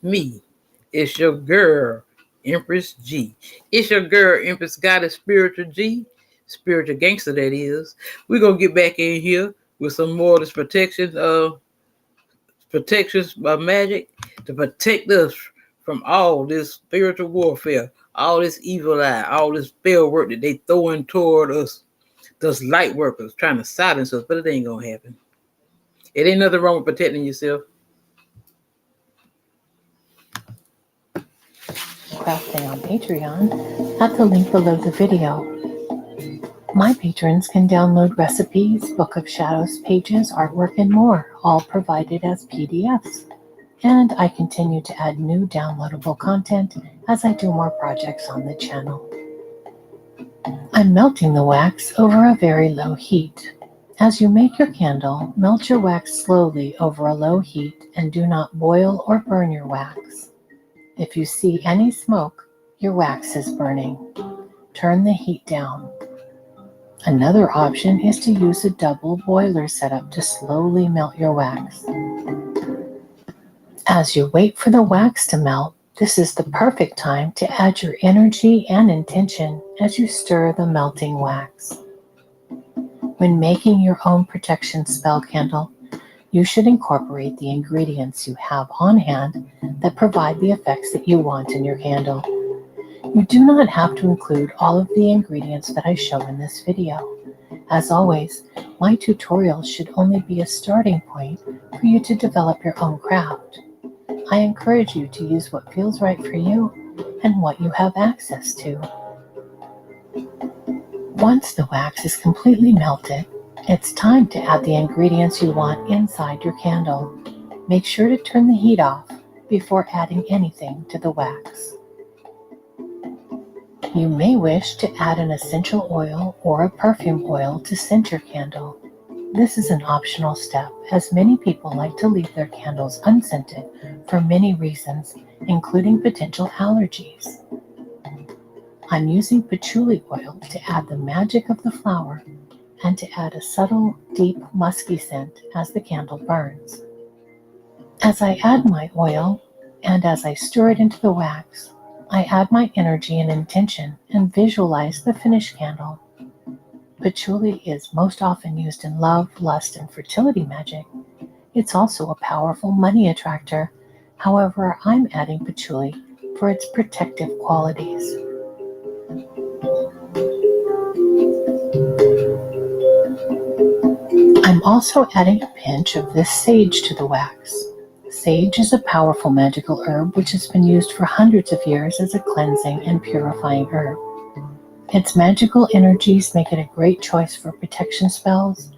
me. It's your girl, Empress G. It's your girl, Empress Goddess Spiritual G. Spiritual gangster, that is. We're going to get back in here with some more of this protections by magic to protect us from all this spiritual warfare, all this evil eye, all this spell work that they throwing toward us, those light workers trying to silence us, but it ain't going to happen. It ain't nothing wrong with protecting yourself. Crafting on Patreon at the link below the video. My patrons can download recipes, Book of Shadows pages, artwork, and more, all provided as PDFs. And I continue to add new downloadable content as I do more projects on the channel. I'm melting the wax over a very low heat. As you make your candle, melt your wax slowly over a low heat and do not boil or burn your wax. If you see any smoke, your wax is burning. Turn the heat down. Another option is to use a double boiler setup to slowly melt your wax. As you wait for the wax to melt, this is the perfect time to add your energy and intention as you stir the melting wax. When making your own protection spell candle, you should incorporate the ingredients you have on hand that provide the effects that you want in your candle. You do not have to include all of the ingredients that I show in this video. As always, my tutorials should only be a starting point for you to develop your own craft. I encourage you to use what feels right for you and what you have access to. Once the wax is completely melted, it's time to add the ingredients you want inside your candle. Make sure to turn the heat off before adding anything to the wax. You may wish to add an essential oil or a perfume oil to scent your candle. This is an optional step, as many people like to leave their candles unscented for many reasons, including potential allergies. I'm using patchouli oil to add the magic of the flower and to add a subtle, deep, musky scent as the candle burns. As I add my oil, and as I stir it into the wax, I add my energy and intention and visualize the finished candle. Patchouli is most often used in love, lust, and fertility magic. It's also a powerful money attractor. However, I'm adding patchouli for its protective qualities. I'm also adding a pinch of this sage to the wax. Sage is a powerful magical herb which has been used for hundreds of years as a cleansing and purifying herb. Its magical energies make it a great choice for protection spells,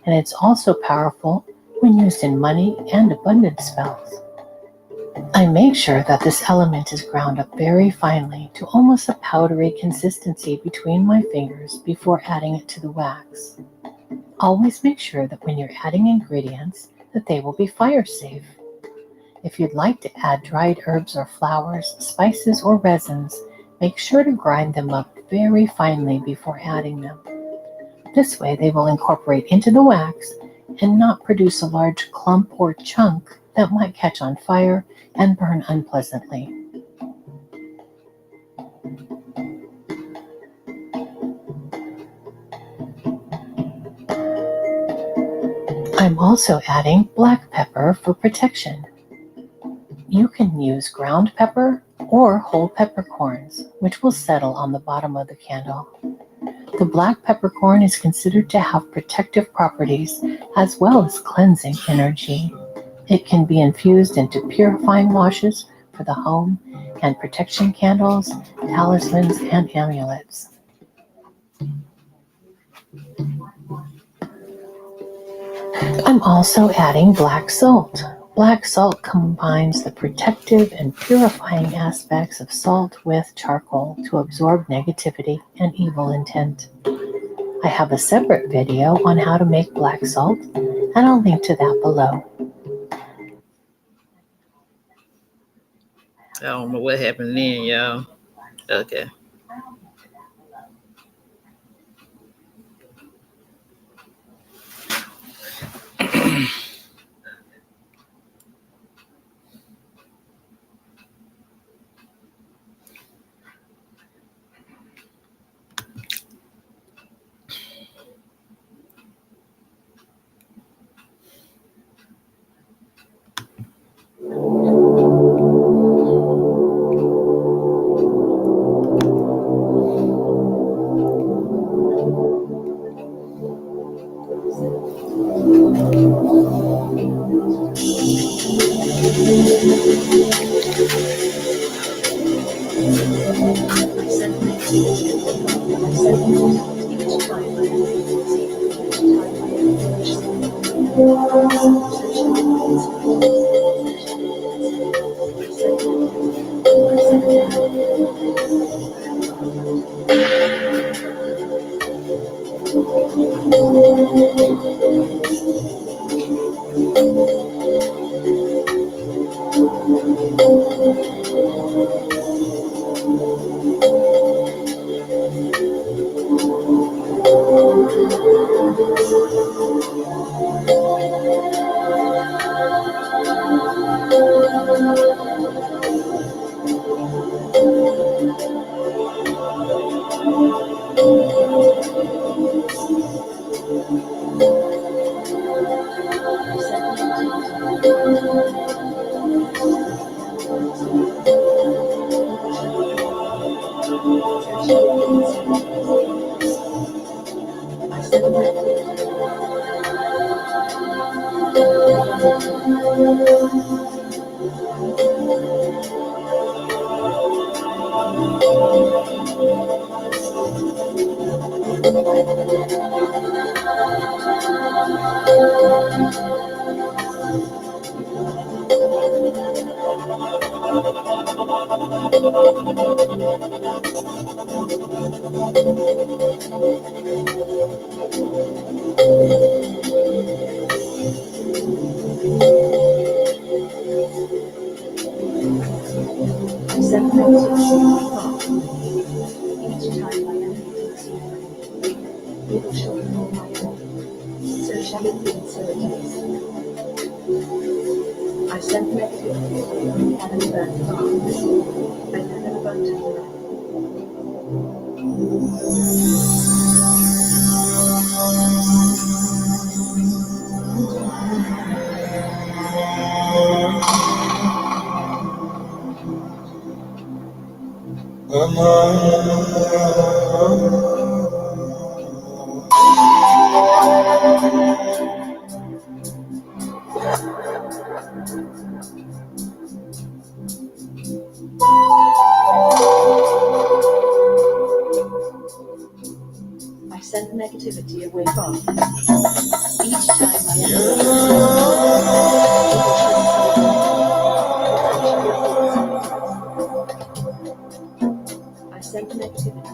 and it's also powerful when used in money and abundance spells. I make sure that this element is ground up very finely to almost a powdery consistency between my fingers before adding it to the wax. Always make sure that when you're adding ingredients that they will be fire safe. If you'd like to add dried herbs or flowers, spices, or resins, make sure to grind them up very finely before adding them. This way they will incorporate into the wax and not produce a large clump or chunk that might catch on fire and burn unpleasantly. I'm also adding black pepper for protection. You can use ground pepper or whole peppercorns, which will settle on the bottom of the candle. The black peppercorn is considered to have protective properties as well as cleansing energy. It can be infused into purifying washes for the home and protection candles, talismans, and amulets. I'm also adding black salt. Black salt combines the protective and purifying aspects of salt with charcoal to absorb negativity and evil intent. I have a separate video on how to make black salt, and I'll link to that below. I don't know what happened then, y'all. Okay. Negativity away from. Each time I send negativity.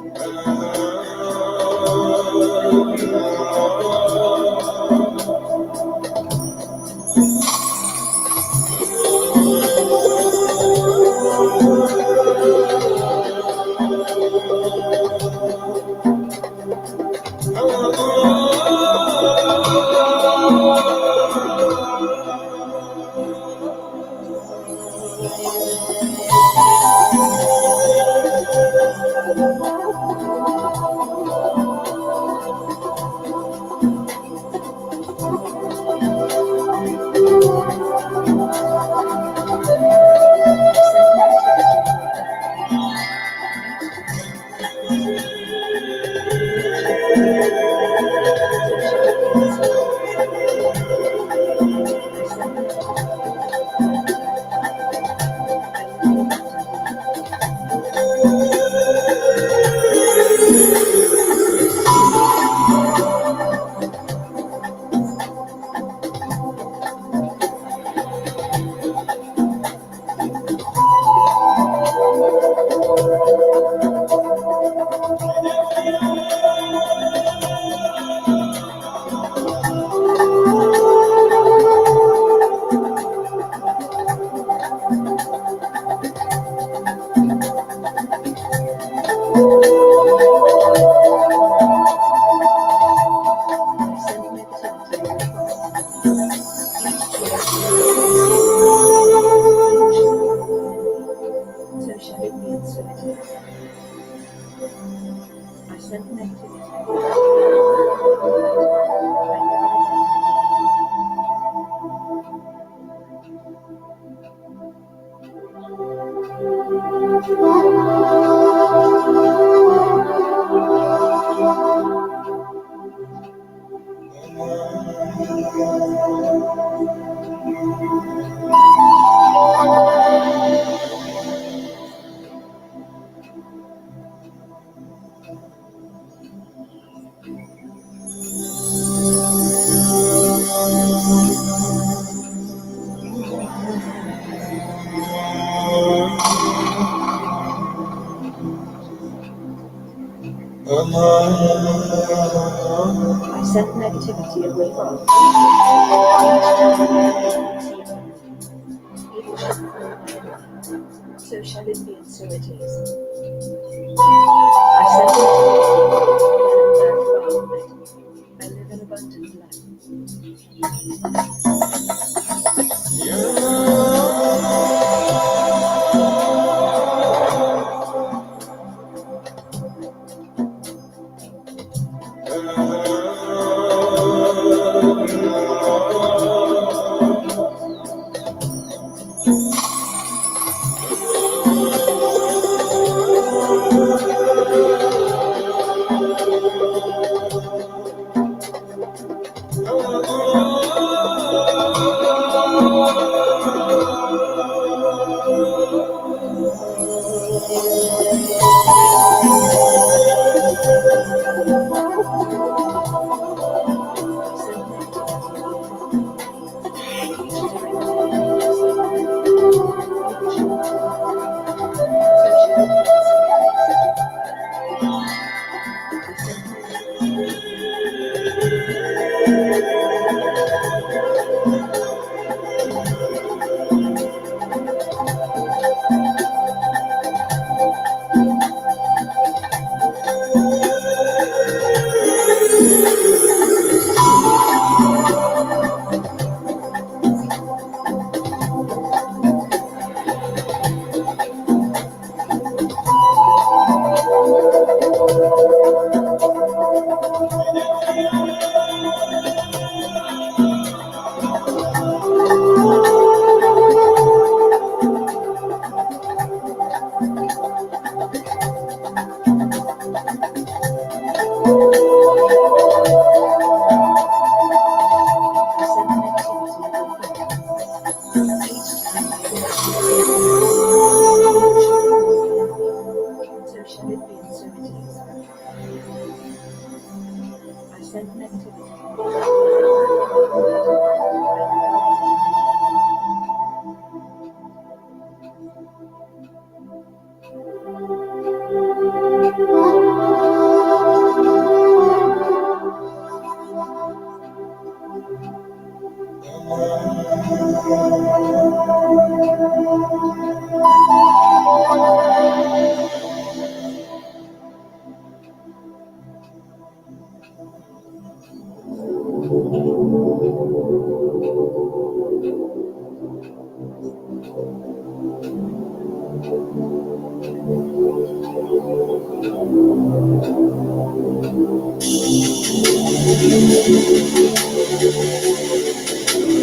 I send negativity away from. So shall it be, and so it is. I send negativity. I live an abundant life.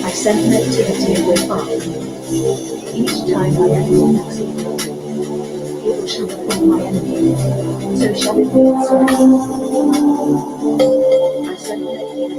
I send an activity with on. Each time I exit, it shall become my enemy. So shall it be. I send an activity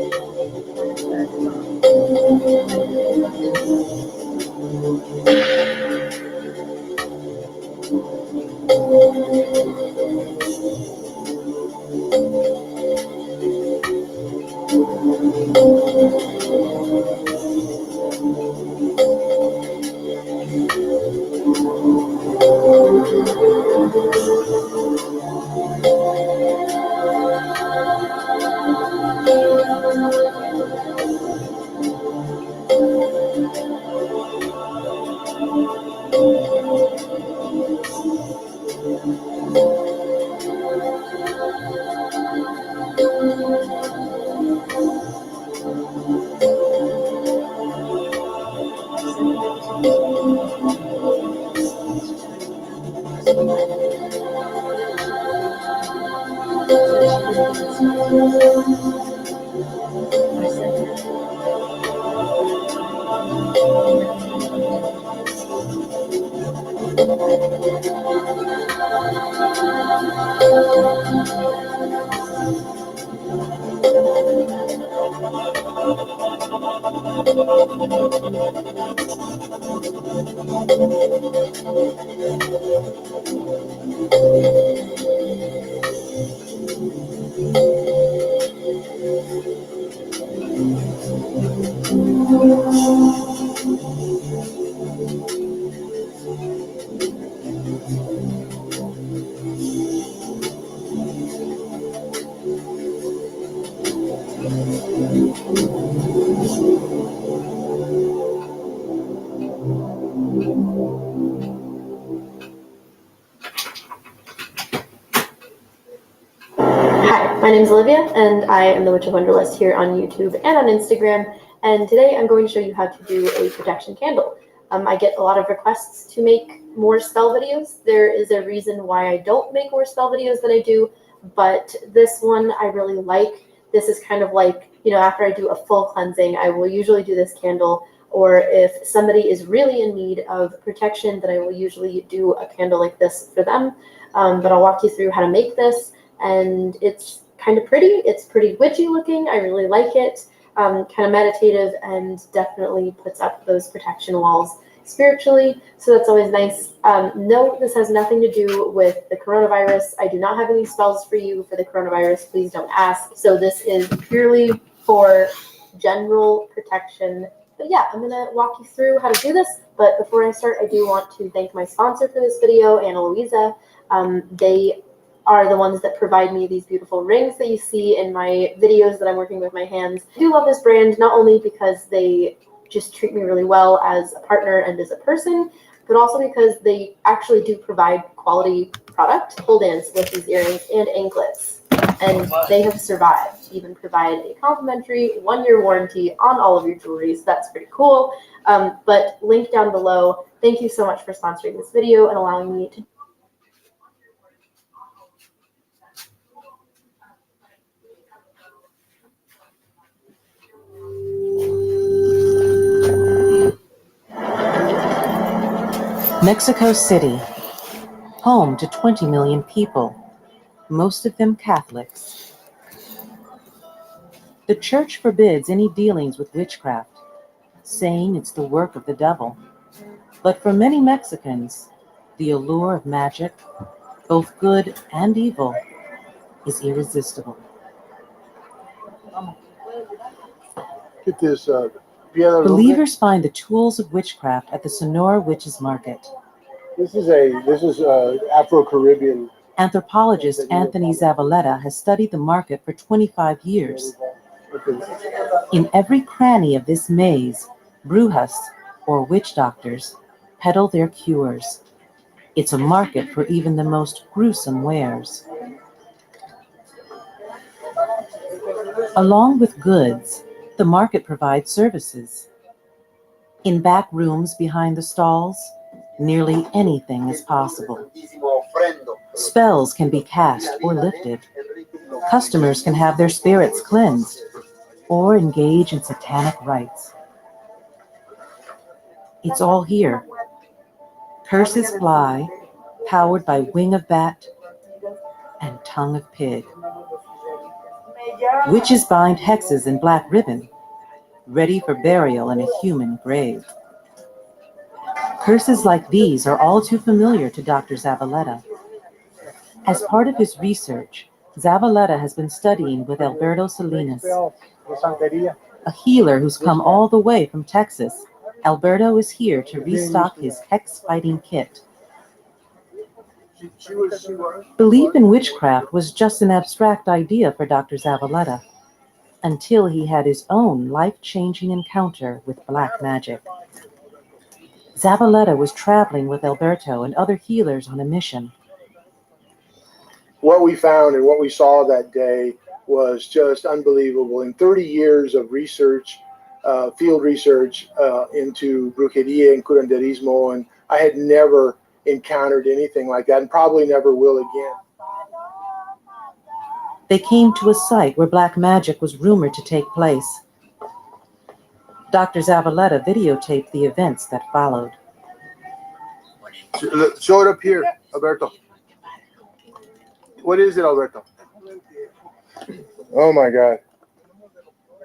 Hi, my name is Olivia, and I am the Witch of Wonderlist here on YouTube and on Instagram. And today I'm going to show you how to do a protection candle. I get a lot of requests to make more spell videos. There is a reason why I don't make more spell videos than I do, but this one I really like. This is kind of like, after I do a full cleansing, I will usually do this candle. Or if somebody is really in need of protection, then I will usually do a candle like this for them. But I'll walk you through how to make this. And it's kind of pretty. It's pretty witchy looking. I really like it. Kind of meditative, and definitely puts up those protection walls spiritually. So that's always nice. No, this has nothing to do with the coronavirus. I do not have any spells for you for the coronavirus. Please don't ask. So this is purely for general protection. But yeah, I'm going to walk you through how to do this. But before I start, I do want to thank my sponsor for this video, Ana Luisa. They are the ones that provide me these beautiful rings that you see in my videos that I'm working with my hands. I do love this brand, not only because they just treat me really well as a partner and as a person, but also because they actually do provide quality product. Pole dance with these earrings and anklets, and they have survived. Even provide a complimentary 1-year warranty on all of your jewelry, so that's pretty cool. But link down below. Thank you so much for sponsoring this video and allowing me to Mexico City, home to 20 million people, most of them Catholics. The church forbids any dealings with witchcraft, saying it's the work of the devil. But for many Mexicans, the allure of magic, both good and evil, is irresistible. Get this Believers find the tools of witchcraft at the Sonora Witches Market. This is Afro-Caribbean. Anthropologist Anthony Zavaleta has studied the market for 25 years. In every cranny of this maze, brujas, or witch doctors, peddle their cures. It's a market for even the most gruesome wares. Along with goods, the market provides services. In back rooms behind the stalls, nearly anything is possible. Spells can be cast or lifted. Customers can have their spirits cleansed or engage in satanic rites. It's all here. Curses fly, powered by wing of bat and tongue of pig. Witches bind hexes in black ribbon, ready for burial in a human grave. Curses like these are all too familiar to Dr. Zavaleta. As part of his research, Zavaleta has been studying with Alberto Salinas, a healer who's come all the way from Texas. Alberto is here to restock his hex-fighting kit. Belief in witchcraft was just an abstract idea for Dr. Zavaleta, until he had his own life-changing encounter with black magic. Zavaleta was traveling with Alberto and other healers on a mission. What we found and what we saw that day was just unbelievable. In 30 years of research, field research into brujeria and curanderismo, and I had never encountered anything like that and probably never will again. They came to a site where black magic was rumored to take place. Dr. Zavaleta videotaped the events that followed. Show it up here, Alberto. What is it, Alberto? Oh my God.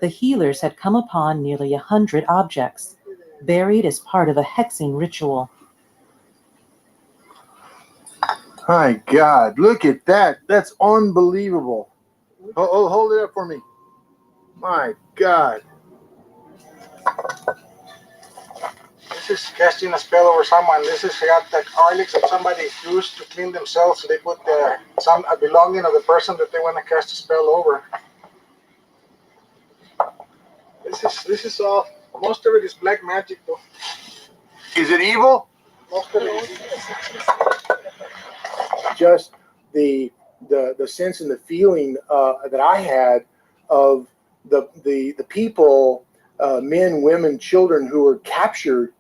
The healers had come upon nearly 100 objects, buried as part of a hexing ritual. My God, look at that. That's unbelievable. Oh, hold it up for me. My God. This is casting a spell over someone. This is got the garlics that somebody used to clean themselves. So they put a belonging of the person that they want to cast a spell over. This is all. Most of it is black magic, though. Is it evil? Most of it is. Just the sense and the feeling that I had of the people, men, women, children who were captured,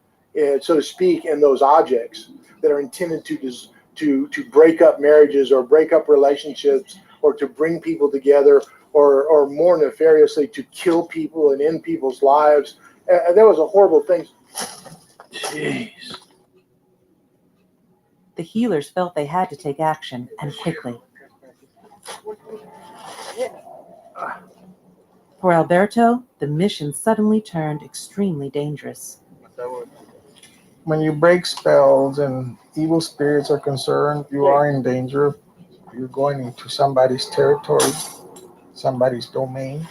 so to speak, in those objects that are intended to break up marriages or break up relationships or to bring people together or more nefariously to kill people and end people's lives. That was a horrible thing. Jeez. The healers felt they had to take action, and quickly. For Alberto, the mission suddenly turned extremely dangerous. when you break spells and evil spirits are concerned, you are in danger. You're going into somebody's territory, somebody's domain.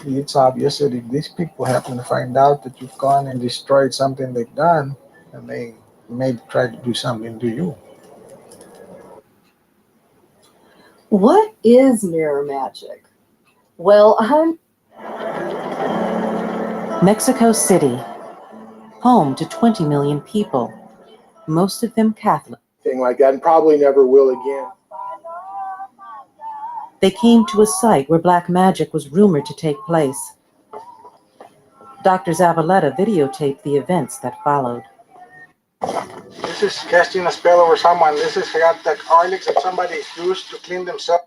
It's obvious that if these people happen to find out that you've gone and destroyed something they've done, and they may try to do something to you. What is mirror magic? Well, Mexico City, home to 20 million people, most of them Catholic. Thing like that, and probably never will again. They came to a site where black magic was rumored to take place. Dr. Zavaleta videotaped the events that followed. This is casting a spell over someone. This is got the garlic that somebody used to clean themselves.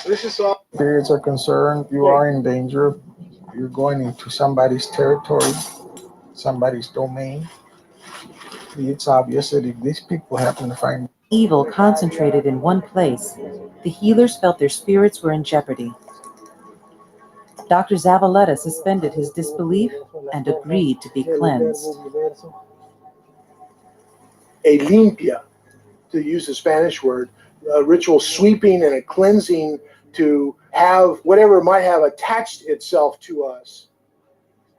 This is all. Spirits are concerned, you are in danger. You're going into somebody's territory, somebody's domain. It's obvious that if these people happen to find Evil concentrated in one place, the healers felt their spirits were in jeopardy. Dr. Zavaleta suspended his disbelief and agreed to be cleansed. A limpia, to use the Spanish word, a ritual sweeping and a cleansing to have whatever might have attached itself to us,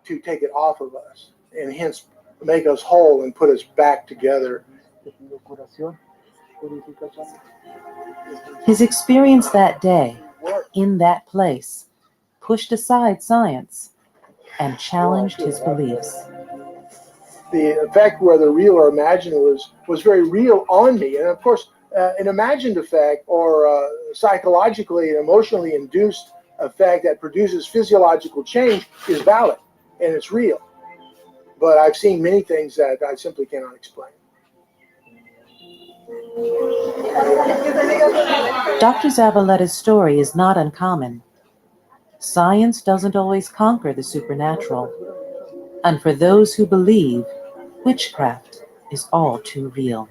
to take it off of us, and hence make us whole and put us back together. His experience that day, in that place, pushed aside science and challenged his beliefs. The effect, whether real or imagined, was very real on me. And of course, an imagined effect or psychologically and emotionally induced effect that produces physiological change is valid and it's real. But I've seen many things that I simply cannot explain. Dr. Zavaleta's story is not uncommon. Science doesn't always conquer the supernatural. And for those who believe, witchcraft is all too real.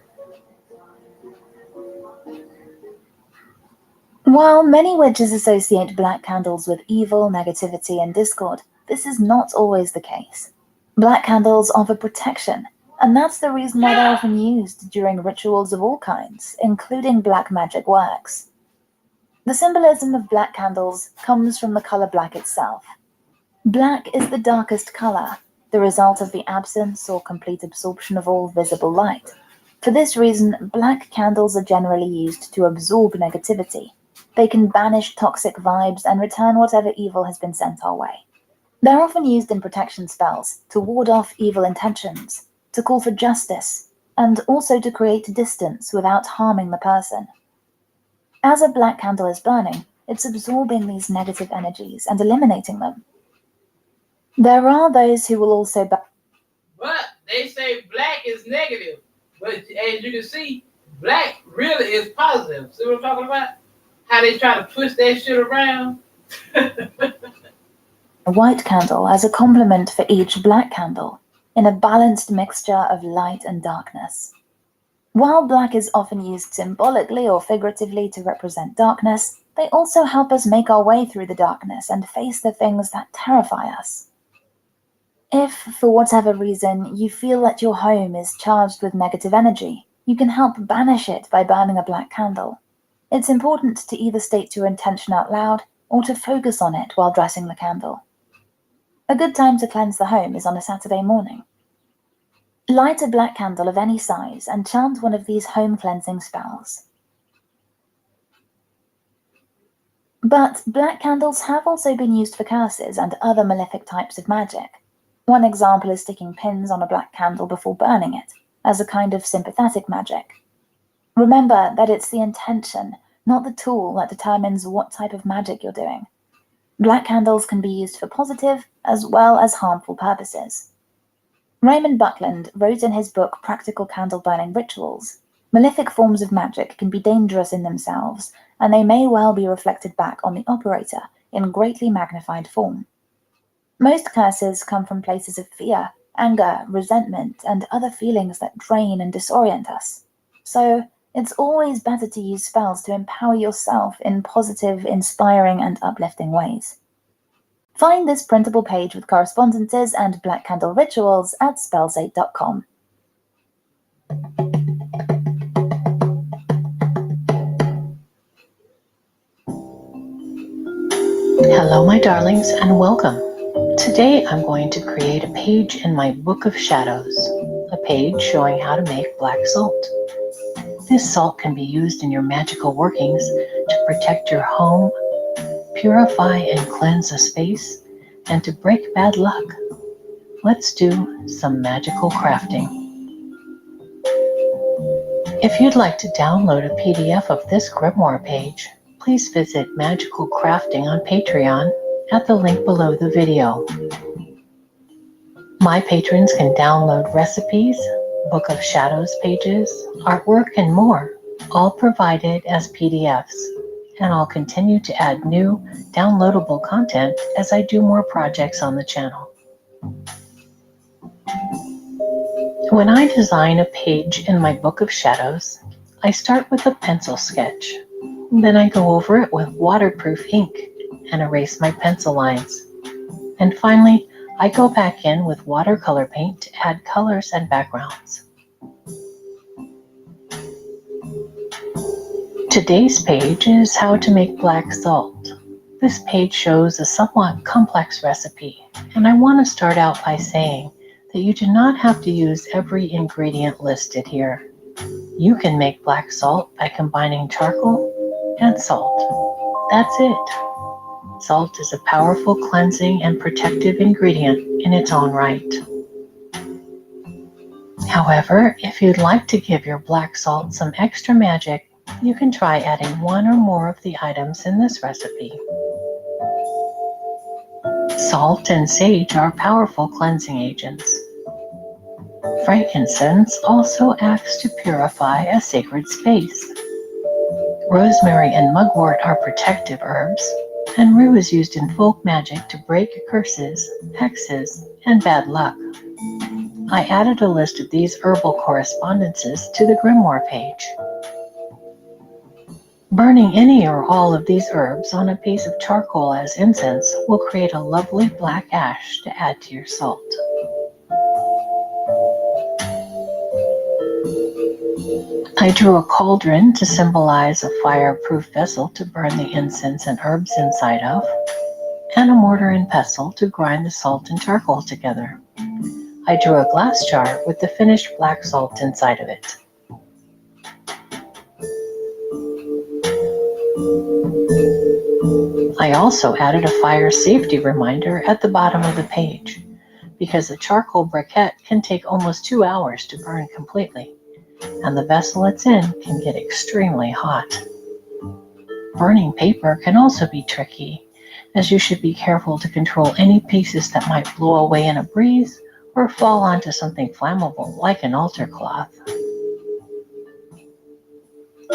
While many witches associate black candles with evil, negativity, and discord, this is not always the case. Black candles offer protection, and that's the reason why they're often used during rituals of all kinds, including black magic works. The symbolism of black candles comes from the color black itself. Black is the darkest color, the result of the absence or complete absorption of all visible light. For this reason, black candles are generally used to absorb negativity. They can banish toxic vibes and return whatever evil has been sent our way. They're often used in protection spells to ward off evil intentions, to call for justice, and also to create distance without harming the person. As a black candle is burning, it's absorbing these negative energies and eliminating them. There are those who will also But they say black is negative. But as you can see, black really is positive. See what I'm talking about? How they try to twist that shit around. a white candle as a complement for each black candle, in a balanced mixture of light and darkness. While black is often used symbolically or figuratively to represent darkness, they also help us make our way through the darkness and face the things that terrify us. If, for whatever reason, you feel that your home is charged with negative energy, you can help banish it by burning a black candle. It's important to either state your intention out loud or to focus on it while dressing the candle. A good time to cleanse the home is on a Saturday morning. Light a black candle of any size and chant one of these home cleansing spells. But black candles have also been used for curses and other malefic types of magic. One example is sticking pins on a black candle before burning it, as a kind of sympathetic magic. Remember that it's the intention, not the tool, that determines what type of magic you're doing. Black candles can be used for positive as well as harmful purposes. Raymond Buckland wrote in his book Practical Candle Burning Rituals, malefic forms of magic can be dangerous in themselves, and they may well be reflected back on the operator in greatly magnified form. Most curses come from places of fear, anger, resentment, and other feelings that drain and disorient us. So, it's always better to use spells to empower yourself in positive, inspiring, and uplifting ways. Find this printable page with correspondences and black candle rituals at spellsaid.com. Hello, my darlings, and welcome. Today I'm going to create a page in my Book of Shadows, a page showing how to make black salt. This salt can be used in your magical workings to protect your home, purify and cleanse a space, and to break bad luck. Let's do some magical crafting. If you'd like to download a PDF of this grimoire page, please visit Magical Crafting on Patreon at the link below the video. My patrons can download recipes, Book of Shadows pages, artwork, and more, all provided as PDFs, and I'll continue to add new, downloadable content as I do more projects on the channel. When I design a page in my Book of Shadows, I start with a pencil sketch. Then I go over it with waterproof ink and erase my pencil lines. And finally, I go back in with watercolor paint to add colors and backgrounds. Today's page is how to make black salt. This page shows a somewhat complex recipe, and I want to start out by saying that you do not have to use every ingredient listed here. You can make black salt by combining charcoal and salt. That's it. Salt is a powerful cleansing and protective ingredient in its own right. However, if you'd like to give your black salt some extra magic, you can try adding one or more of the items in this recipe. Salt and sage are powerful cleansing agents. Frankincense also acts to purify a sacred space. Rosemary and mugwort are protective herbs, and rue is used in folk magic to break curses, hexes, and bad luck. I added a list of these herbal correspondences to the grimoire page. Burning any or all of these herbs on a piece of charcoal as incense will create a lovely black ash to add to your salt. I drew a cauldron to symbolize a fireproof vessel to burn the incense and herbs inside of, and a mortar and pestle to grind the salt and charcoal together. I drew a glass jar with the finished black salt inside of it. I also added a fire safety reminder at the bottom of the page, because a charcoal briquette can take almost 2 hours to burn completely, and the vessel it's in can get extremely hot. Burning paper can also be tricky, as you should be careful to control any pieces that might blow away in a breeze or fall onto something flammable like an altar cloth.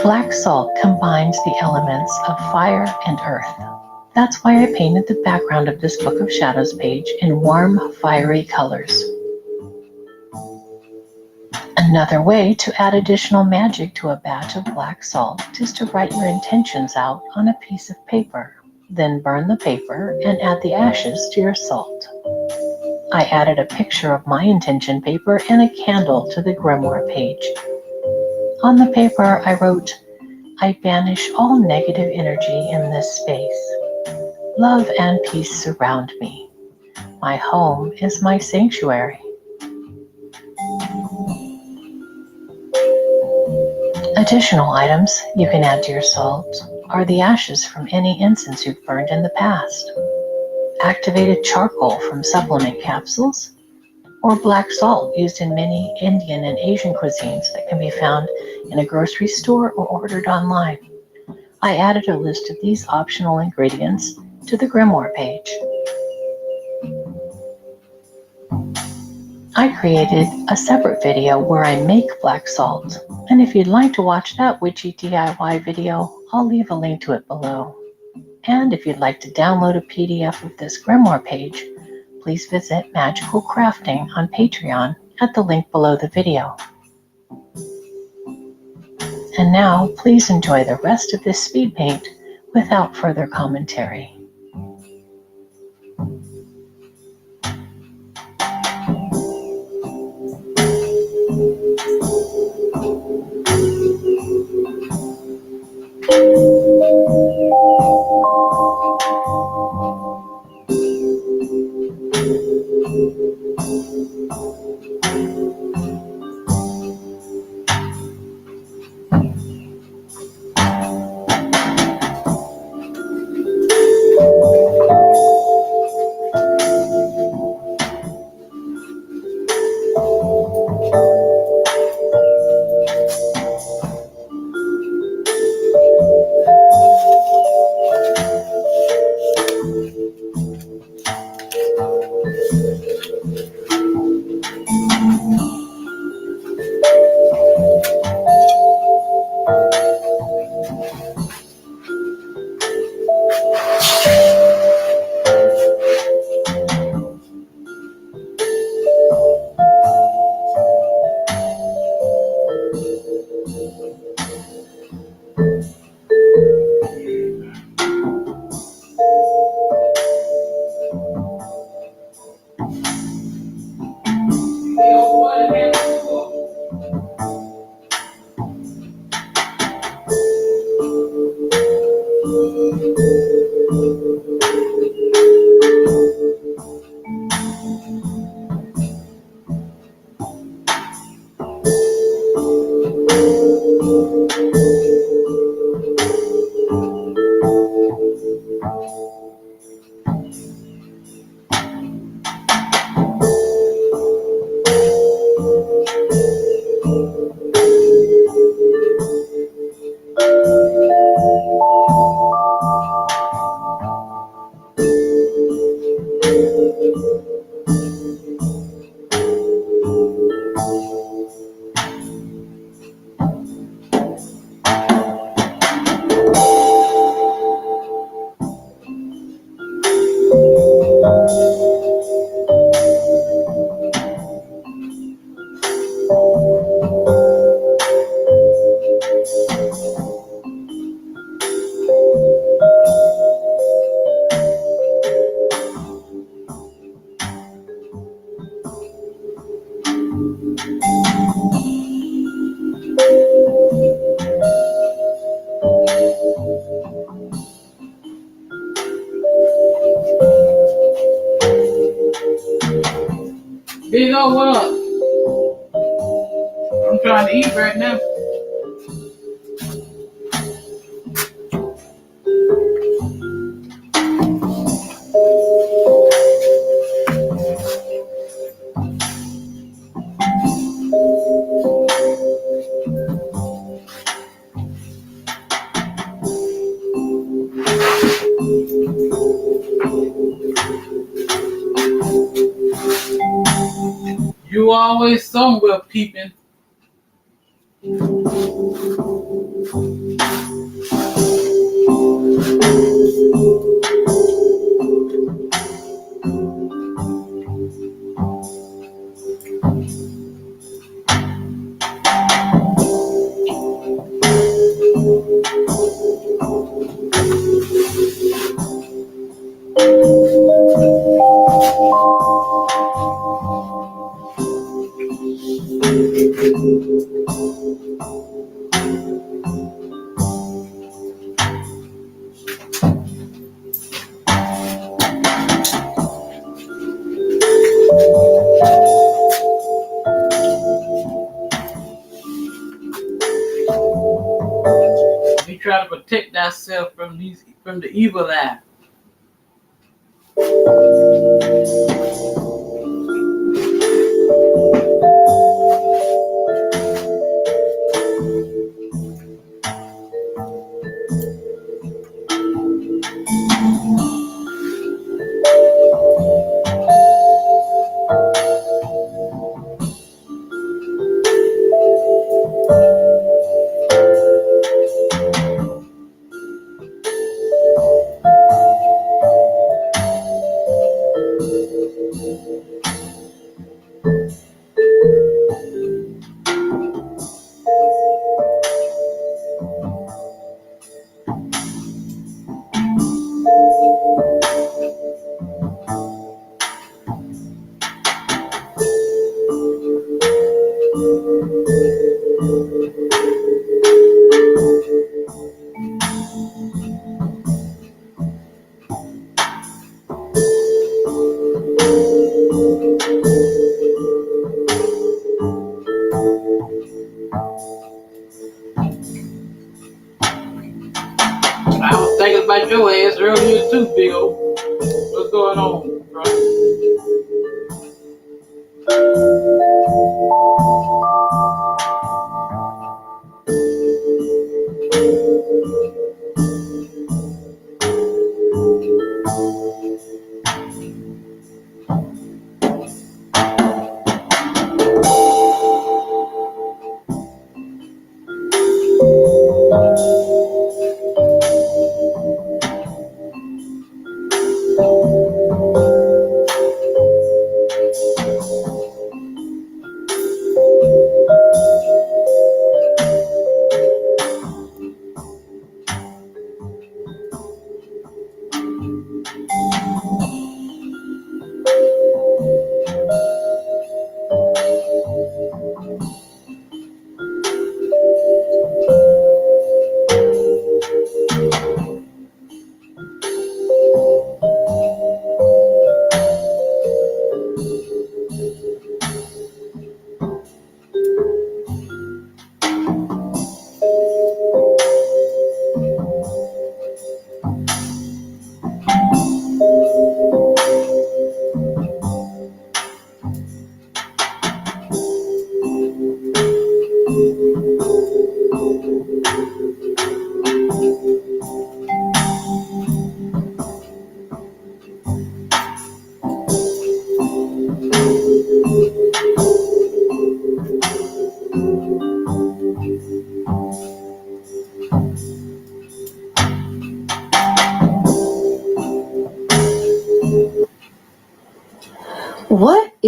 Black salt combines the elements of fire and earth. That's why I painted the background of this Book of Shadows page in warm, fiery colors. Another way to add additional magic to a batch of black salt is to write your intentions out on a piece of paper, then burn the paper and add the ashes to your salt. I added a picture of my intention paper and a candle to the grimoire page. On the paper, I wrote, "I banish all negative energy in this space. Love and peace surround me. My home is my sanctuary." Additional items you can add to your salt are the ashes from any incense you've burned in the past, activated charcoal from supplement capsules, or black salt used in many Indian and Asian cuisines that can be found in a grocery store or ordered online. I added a list of these optional ingredients to the grimoire page. I created a separate video where I make black salt, and if you'd like to watch that witchy DIY video, I'll leave a link to it below. And if you'd like to download a PDF of this grimoire page, please visit Magical Crafting on Patreon at the link below the video. And now, please enjoy the rest of this speed paint without further commentary. Big O, what up? I'm trying to eat right now. You always somewhere peeping. We try to protect ourselves from the evil eye. I was thinking about your ass earlier too, Big O. What's going on, bro?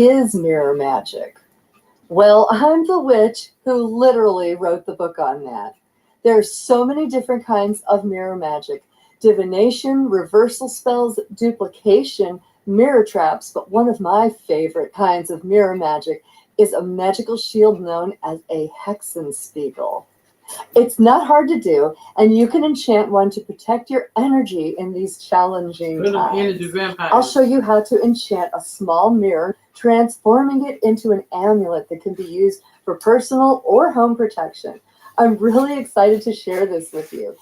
is mirror magic? Well, I'm the witch who literally wrote the book on that. There are so many different kinds of mirror magic: divination, reversal spells, duplication, mirror traps, but one of my favorite kinds of mirror magic is a magical shield known as a hexenspiegel. It's not hard to do, and you can enchant one to protect your energy in these challenging times. I'll show you how to enchant a small mirror, transforming it into an amulet that can be used for personal or home protection. I'm really excited to share this with you.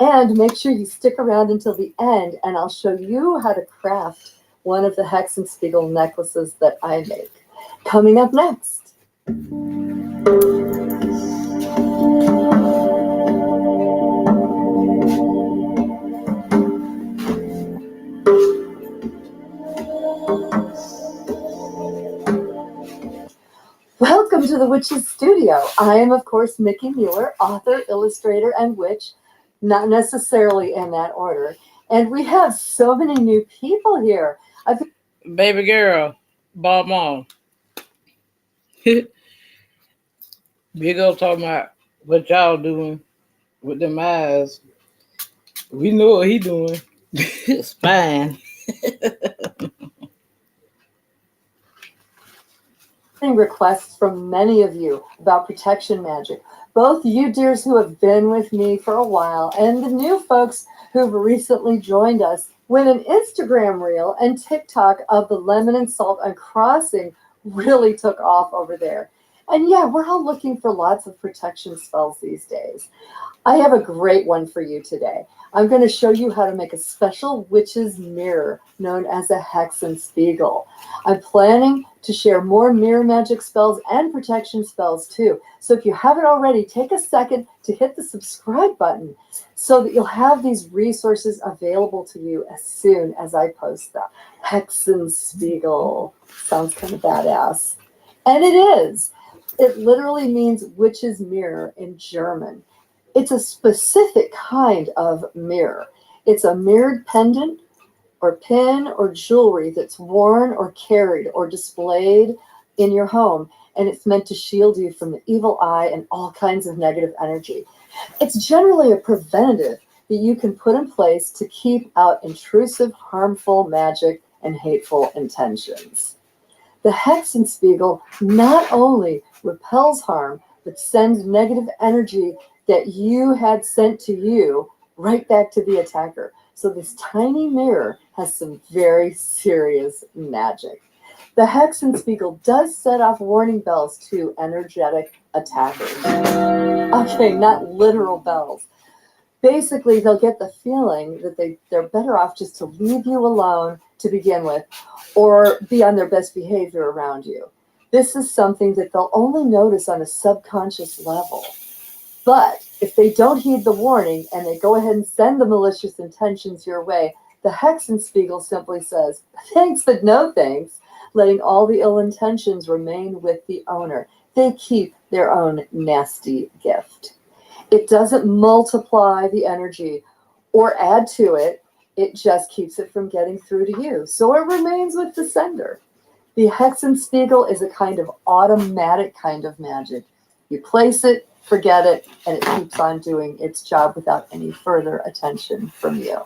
And make sure you stick around until the end, and I'll show you how to craft one of the hexenspiegel necklaces that I make. Coming up next. Welcome to the Witch's Studio. I am, of course, Mickey Mueller, author, illustrator, and witch, not necessarily in that order. And we have so many new people here. Baby girl, Bob Mom. Big old talking about what y'all doing with them eyes. We know what he doing. It's fine. Requests from many of you about protection magic, both you dears who have been with me for a while and the new folks who've recently joined us, when an Instagram reel and TikTok of the lemon and salt uncrossing really took off over there. And yeah, we're all looking for lots of protection spells these days. I have a great one for you today. I'm going to show you how to make a special witch's mirror known as a hexenspiegel. I'm planning to share more mirror magic spells and protection spells too. So if you haven't already, take a second to hit the subscribe button so that you'll have these resources available to you as soon as I post them. Hexenspiegel sounds kind of badass. And it is. It literally means witch's mirror in German. It's a specific kind of mirror. It's a mirrored pendant or pin or jewelry that's worn or carried or displayed in your home, and it's meant to shield you from the evil eye and all kinds of negative energy. It's generally a preventative that you can put in place to keep out intrusive, harmful magic and hateful intentions. The hexenspiegel not only repels harm, but sends negative energy that you had sent to you right back to the attacker. So this tiny mirror has some very serious magic. The hexenspiegel does set off warning bells to energetic attackers. Okay, not literal bells. Basically, they'll get the feeling that they're better off just to leave you alone to begin with, or be on their best behavior around you. This is something that they'll only notice on a subconscious level. But if they don't heed the warning and they go ahead and send the malicious intentions your way, the hexenspiegel simply says, thanks, but no thanks, letting all the ill intentions remain with the owner. They keep their own nasty gift. It doesn't multiply the energy or add to it. It just keeps it from getting through to you. So it remains with the sender. The hexenspiegel is a kind of automatic kind of magic. You place it, forget it, and it keeps on doing its job without any further attention from you.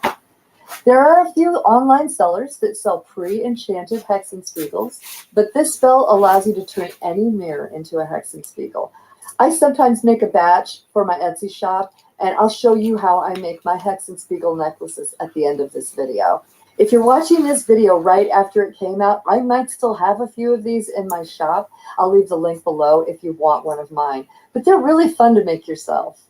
There are a few online sellers that sell pre-enchanted hexenspiegels, but this spell allows you to turn any mirror into a hexenspiegel. I sometimes make a batch for my Etsy shop, and I'll show you how I make my hexenspiegel necklaces at the end of this video. If you're watching this video right after it came out, I might still have a few of these in my shop. I'll leave the link below if you want one of mine, but they're really fun to make yourself.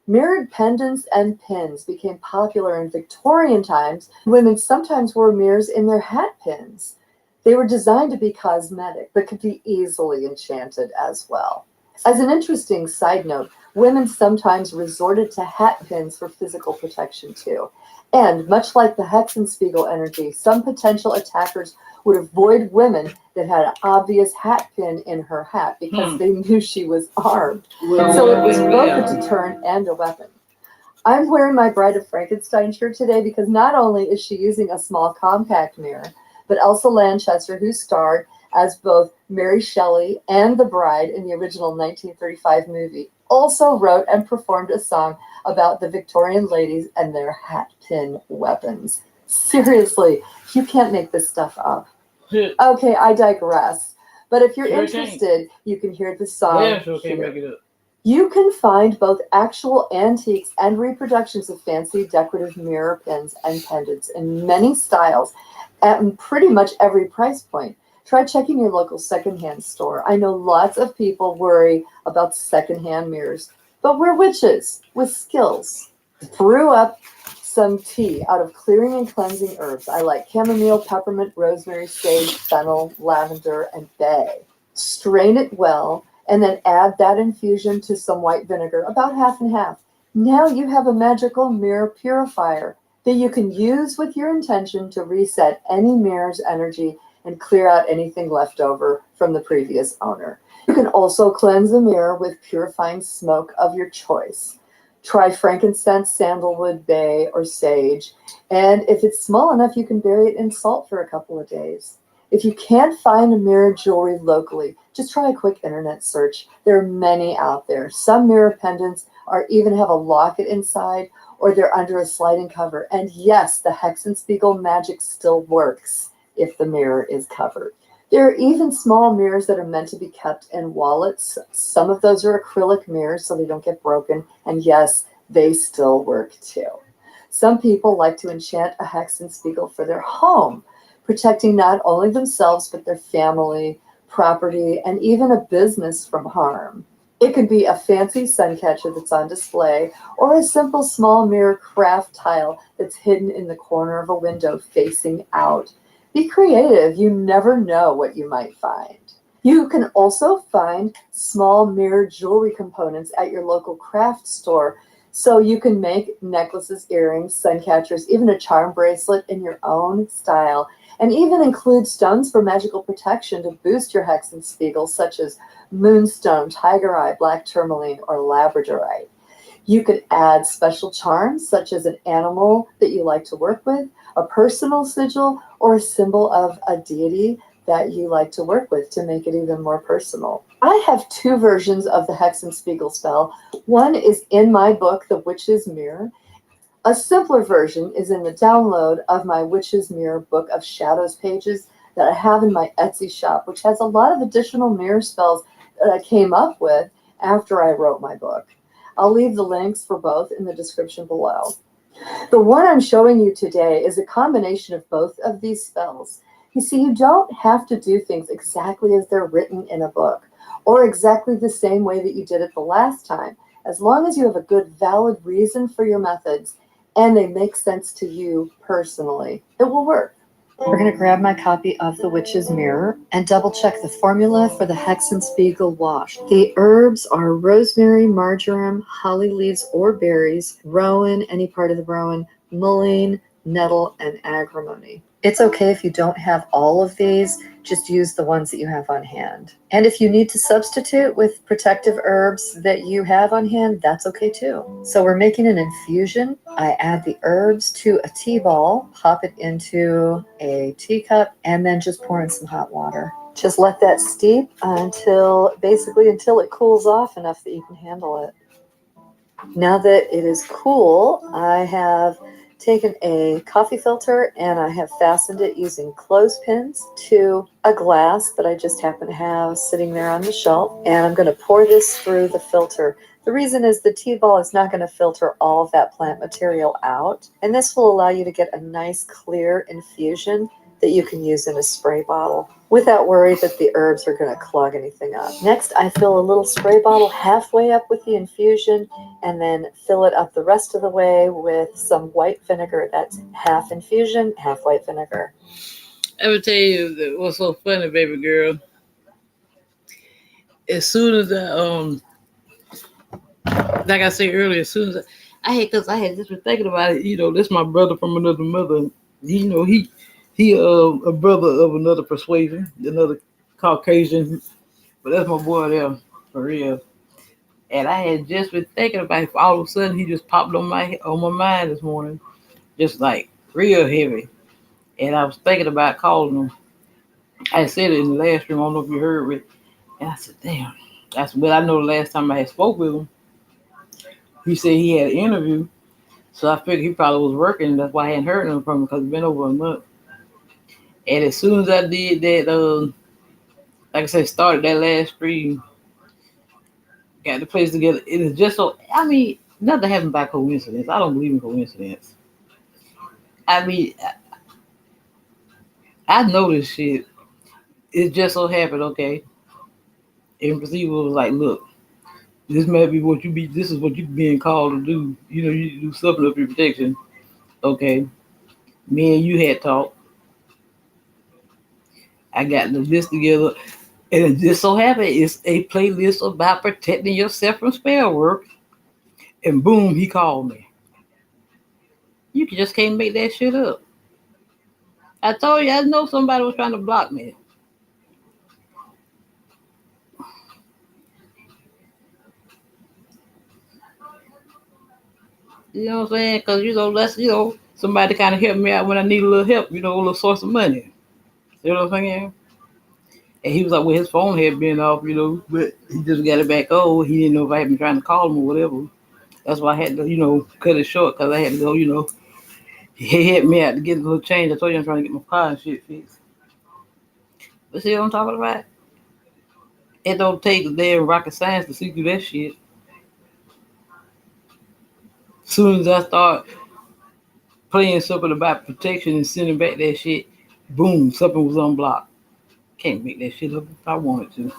Mirrored pendants and pins became popular in Victorian times. Women sometimes wore mirrors in their hat pins. They were designed to be cosmetic, but could be easily enchanted as well. As an interesting side note, women sometimes resorted to hat pins for physical protection too. And much like the hexenspiegel energy, some potential attackers would avoid women that had an obvious hat pin in her hat because they knew she was armed. So it was both a deterrent and a weapon. I'm wearing my Bride of Frankenstein shirt today because not only is she using a small compact mirror, but Elsa Lanchester, who starred as both Mary Shelley and the bride in the original 1935 movie also wrote and performed a song about the Victorian ladies and their hat-pin weapons. Seriously, you can't make this stuff up. Okay, I digress. But if you're interested, you can hear the song here. You can find both actual antiques and reproductions of fancy decorative mirror pins and pendants in many styles at pretty much every price point. Try checking your local secondhand store. I know lots of people worry about secondhand mirrors, but we're witches with skills. Brew up some tea out of clearing and cleansing herbs. I like chamomile, peppermint, rosemary, sage, fennel, lavender, and bay. Strain it well, and then add that infusion to some white vinegar, about half and half. Now you have a magical mirror purifier that you can use with your intention to reset any mirror's energy and clear out anything left over from the previous owner. You can also cleanse a mirror with purifying smoke of your choice. Try frankincense, sandalwood, bay, or sage, and if it's small enough, you can bury it in salt for a couple of days. If you can't find a mirror jewelry locally, just try a quick internet search. There are many out there. Some mirror pendants even have a locket inside, or they're under a sliding cover. And yes, the Hexenspiegel magic still works if the mirror is covered. There are even small mirrors that are meant to be kept in wallets. Some of those are acrylic mirrors, so they don't get broken. And yes, they still work too. Some people like to enchant a Hexenspiegel for their home, protecting not only themselves, but their family, property, and even a business from harm. It could be a fancy sun catcher that's on display, or a simple small mirror craft tile that's hidden in the corner of a window facing out. Be creative. You never know what you might find. You can also find small mirror jewelry components at your local craft store, so you can make necklaces, earrings, sun catchers, even a charm bracelet in your own style, and even include stones for magical protection to boost your Hexenspiegel, such as moonstone, tiger eye, black tourmaline, or labradorite. You could add special charms, such as an animal that you like to work with, a personal sigil, or a symbol of a deity that you like to work with to make it even more personal. I have two versions of the Hexenspiegel spell. One is in my book, The Witch's Mirror. A simpler version is in the download of my Witch's Mirror Book of Shadows pages that I have in my Etsy shop, which has a lot of additional mirror spells that I came up with after I wrote my book. I'll leave the links for both in the description below. The one I'm showing you today is a combination of both of these spells. You see, you don't have to do things exactly as they're written in a book, or exactly the same way that you did it the last time. As long as you have a good, valid reason for your methods, and they make sense to you personally, it will work. We're going to grab my copy of The Witch's Mirror and double check the formula for the Hexenspiegel wash. The herbs are rosemary, marjoram, holly leaves or berries, rowan, any part of the rowan, mullein, nettle, and agrimony. It's okay if you don't have all of these, just use the ones that you have on hand. And if you need to substitute with protective herbs that you have on hand, that's okay too. So we're making an infusion. I add the herbs to a tea ball, pop it into a teacup, and then just pour in some hot water. Just let that steep until it cools off enough that you can handle it. Now that it is cool, I have taken a coffee filter and I have fastened it using clothespins to a glass that I just happen to have sitting there on the shelf. And I'm going to pour this through the filter. The reason is the tea ball is not going to filter all of that plant material out. And this will allow you to get a nice clear infusion that you can use in a spray bottle without worry that the herbs are going to clog anything up. Next, I fill a little spray bottle halfway up with the infusion and then fill it up the rest of the way with some white vinegar. That's half infusion, half white vinegar. I would tell you what's so funny, baby girl. As soon as like I said earlier, as soon as I had just been thinking about it, this my brother from another mother. He a brother of another persuasion, another Caucasian, but that's my boy there, for real. And I had just been thinking about it. All of a sudden, he just popped on my mind this morning, just like real heavy. And I was thinking about calling him. I said it in the last room. I don't know if you heard it. And I said, damn. That's what I know. The last time I had spoke with him, he said he had an interview. So I figured he probably was working. That's why I hadn't heard nothing from him because it's been over a month. And as soon as I did that, like I said, started that last stream, got the place together. It is just so. I mean, nothing happened by coincidence. I don't believe in coincidence. I mean, I know this shit. It just so happened, okay. And Perceiver was like, look, this might be what you be. This is what you being called to do. You know, you do something up your protection. Okay, me and you had talked. I got the list together, and it just so happened it's a playlist about protecting yourself from spell work. And boom, he called me. You just can't make that shit up. I told you, I know somebody was trying to block me. You know what I'm saying? Because, that's, somebody kind of helped me out when I need a little help, a little source of money. You know what I'm saying? And he was like, well, his phone had been off, but he just got it back on. He didn't know if I had been trying to call him or whatever. That's why I had to, cut it short because I had to go, he helped me out to get a little change. I told you I'm trying to get my car and shit fixed. But see what I'm talking about? It don't take a damn rocket science to see through that shit. As soon as I start playing something about protection and sending back that shit, boom, something was unblocked. Can't make that shit up if I wanted to.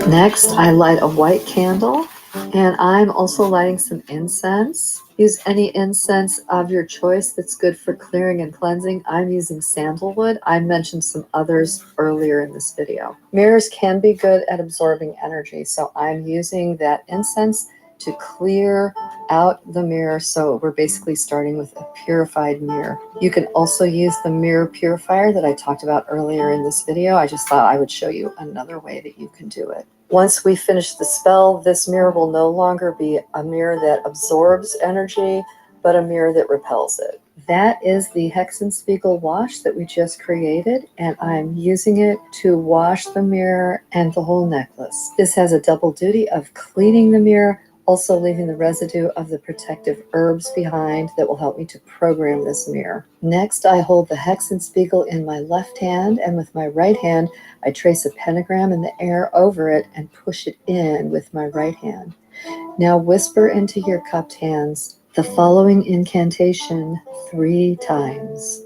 Next, I light a white candle, and I'm also lighting some incense. Use any incense of your choice that's good for clearing and cleansing. I'm using sandalwood. I mentioned some others earlier in this video. Mirrors can be good at absorbing energy, so I'm using that incense to clear out the mirror. So we're basically starting with a purified mirror. You can also use the mirror purifier that I talked about earlier in this video. I just thought I would show you another way that you can do it. Once we finish the spell, this mirror will no longer be a mirror that absorbs energy, but a mirror that repels it. That is the Hexenspiegel wash that we just created, and I'm using it to wash the mirror and the whole necklace. This has a double duty of cleaning the mirror, also leaving the residue of the protective herbs behind that will help me to program this mirror. Next, I hold the Hexenspiegel in my left hand, and with my right hand, I trace a pentagram in the air over it and push it in with my right hand. Now whisper into your cupped hands the following incantation 3 times.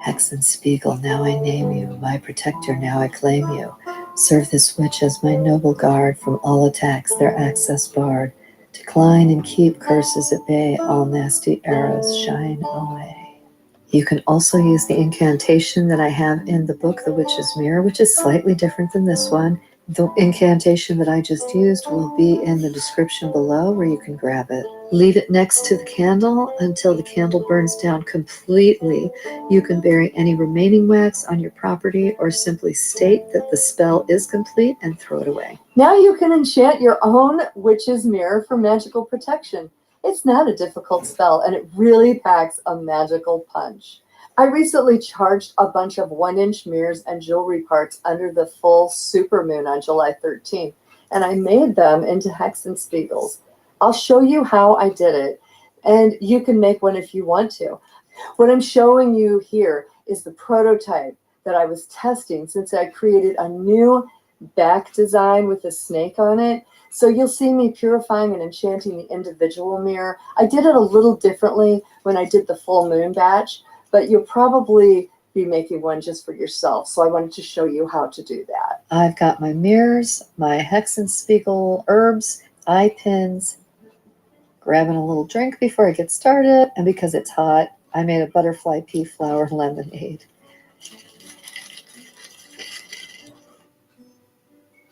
Hexenspiegel, now I name you. My protector, now I claim you. Serve this witch as my noble guard from all attacks, their access barred. Decline and keep curses at bay, all nasty arrows shine away. You can also use the incantation that I have in the book, The Witch's Mirror, which is slightly different than this one. The incantation that I just used will be in the description below where you can grab it. Leave it next to the candle until the candle burns down completely. You can bury any remaining wax on your property or simply state that the spell is complete and throw it away. Now you can enchant your own witch's mirror for magical protection. It's not a difficult spell, and it really packs a magical punch. I recently charged a bunch of 1-inch mirrors and jewelry parts under the full supermoon on July 13th, and I made them into Hexenspiegels. I'll show you how I did it, and you can make one if you want to. What I'm showing you here is the prototype that I was testing since I created a new back design with a snake on it. So you'll see me purifying and enchanting the individual mirror. I did it a little differently when I did the full moon batch, but you'll probably be making one just for yourself. So I wanted to show you how to do that. I've got my mirrors, my Hexenspiegel herbs, eye pins, grabbing a little drink before I get started. And because it's hot, I made a butterfly pea flower lemonade.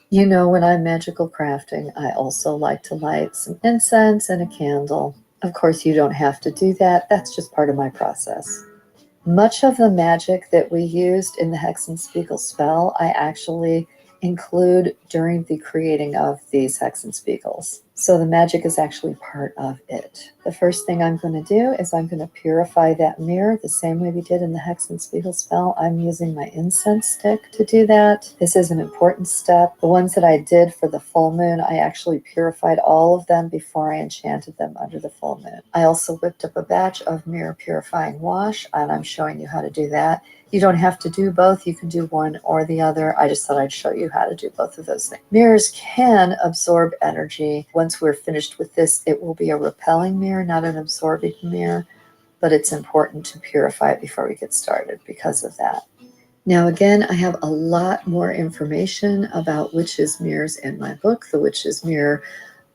You know, when I'm magical crafting, I also like to light some incense and a candle. Of course, you don't have to do that. That's just part of my process. Much of the magic that we used in the Hexenspiegel spell, I actually include during the creating of these hexenspiegels. So the magic is actually part of it. The first thing I'm going to do is I'm going to purify that mirror the same way we did in the hexenspiegel spell. I'm using my incense stick to do that. This is an important step. The ones that I did for the full moon, I actually purified all of them before I enchanted them under the full moon. I also whipped up a batch of mirror purifying wash, and I'm showing you how to do that. You don't have to do both. You can do one or the other. I just thought I'd show you how to do both of those things. Mirrors can absorb energy. Once we're finished with this, it will be a repelling mirror, not an absorbing mirror, but it's important to purify it before we get started because of that. Now, again, I have a lot more information about witches' mirrors in my book, The Witch's Mirror,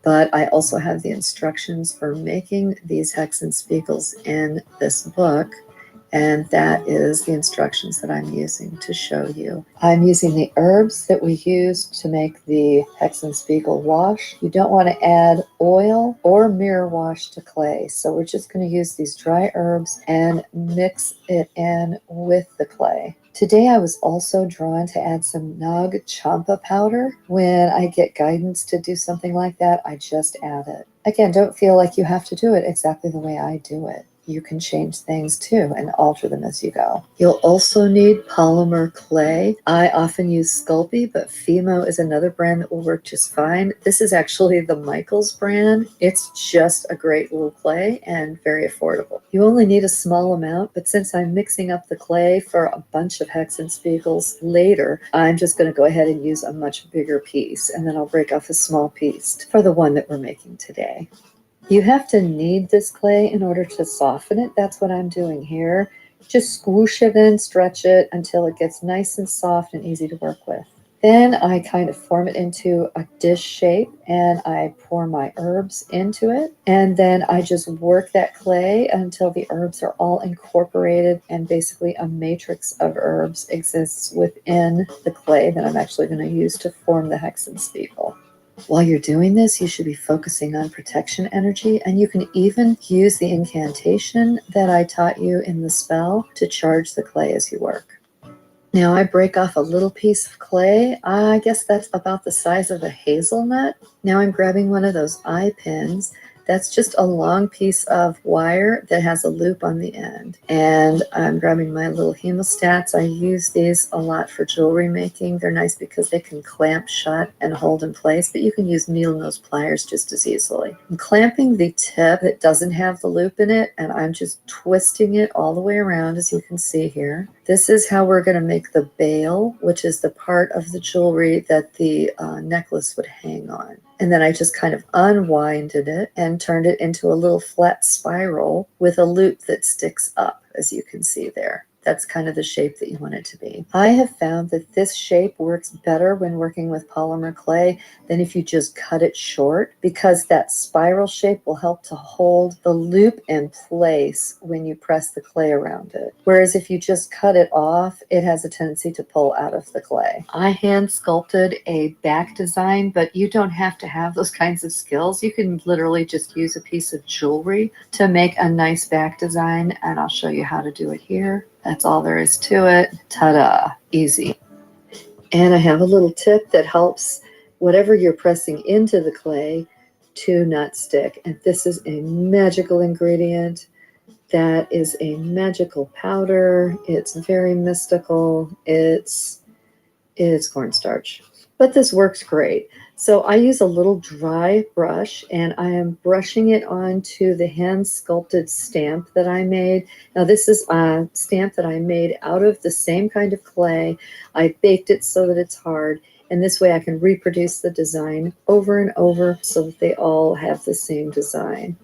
but I also have the instructions for making these hexenspiegels in this book. And that is the instructions that I'm using to show you. I'm using the herbs that we used to make the hexenspiegel wash. You don't want to add oil or mirror wash to clay. So we're just going to use these dry herbs and mix it in with the clay. Today I was also drawn to add some Nag Champa powder. When I get guidance to do something like that, I just add it. Again, don't feel like you have to do it exactly the way I do it. You can change things too and alter them as you go. You'll also need polymer clay. I often use Sculpey, but Fimo is another brand that will work just fine. This is actually the Michaels brand. It's just a great little clay and very affordable. You only need a small amount, but since I'm mixing up the clay for a bunch of hexenspiegels later, I'm just going to go ahead and use a much bigger piece, and then I'll break off a small piece for the one that we're making today. You have to knead this clay in order to soften it. That's what I'm doing here. Just squoosh it in, stretch it until it gets nice and soft and easy to work with. Then I kind of form it into a dish shape and I pour my herbs into it. And then I just work that clay until the herbs are all incorporated and basically a matrix of herbs exists within the clay that I'm actually going to use to form the hexenspiegel. While you're doing this, you should be focusing on protection energy, and you can even use the incantation that I taught you in the spell to charge the clay as you work. Now I break off a little piece of clay. I guess that's about the size of a hazelnut. Now I'm grabbing one of those eye pins. That's just a long piece of wire that has a loop on the end. And I'm grabbing my little hemostats. I use these a lot for jewelry making. They're nice because they can clamp shut and hold in place, but you can use needle nose pliers just as easily. I'm clamping the tip that doesn't have the loop in it, and I'm just twisting it all the way around, as you can see here. This is how we're going to make the bail, which is the part of the jewelry that the necklace would hang on. And then I just kind of unwinded it and turned it into a little flat spiral with a loop that sticks up, as you can see there. That's kind of the shape that you want it to be. I have found that this shape works better when working with polymer clay than if you just cut it short, because that spiral shape will help to hold the loop in place when you press the clay around it. Whereas if you just cut it off, it has a tendency to pull out of the clay. I hand sculpted a back design, but you don't have to have those kinds of skills. You can literally just use a piece of jewelry to make a nice back design, and I'll show you how to do it here. That's all there is to it. Ta-da, easy. And I have a little tip that helps whatever you're pressing into the clay to not stick. And this is a magical ingredient. That is a magical powder. It's very mystical. It's cornstarch. But this works great. So I use a little dry brush and I am brushing it onto the hand sculpted stamp that I made. Now this is a stamp that I made out of the same kind of clay. I baked it so that it's hard, and this way I can reproduce the design over and over so that they all have the same design.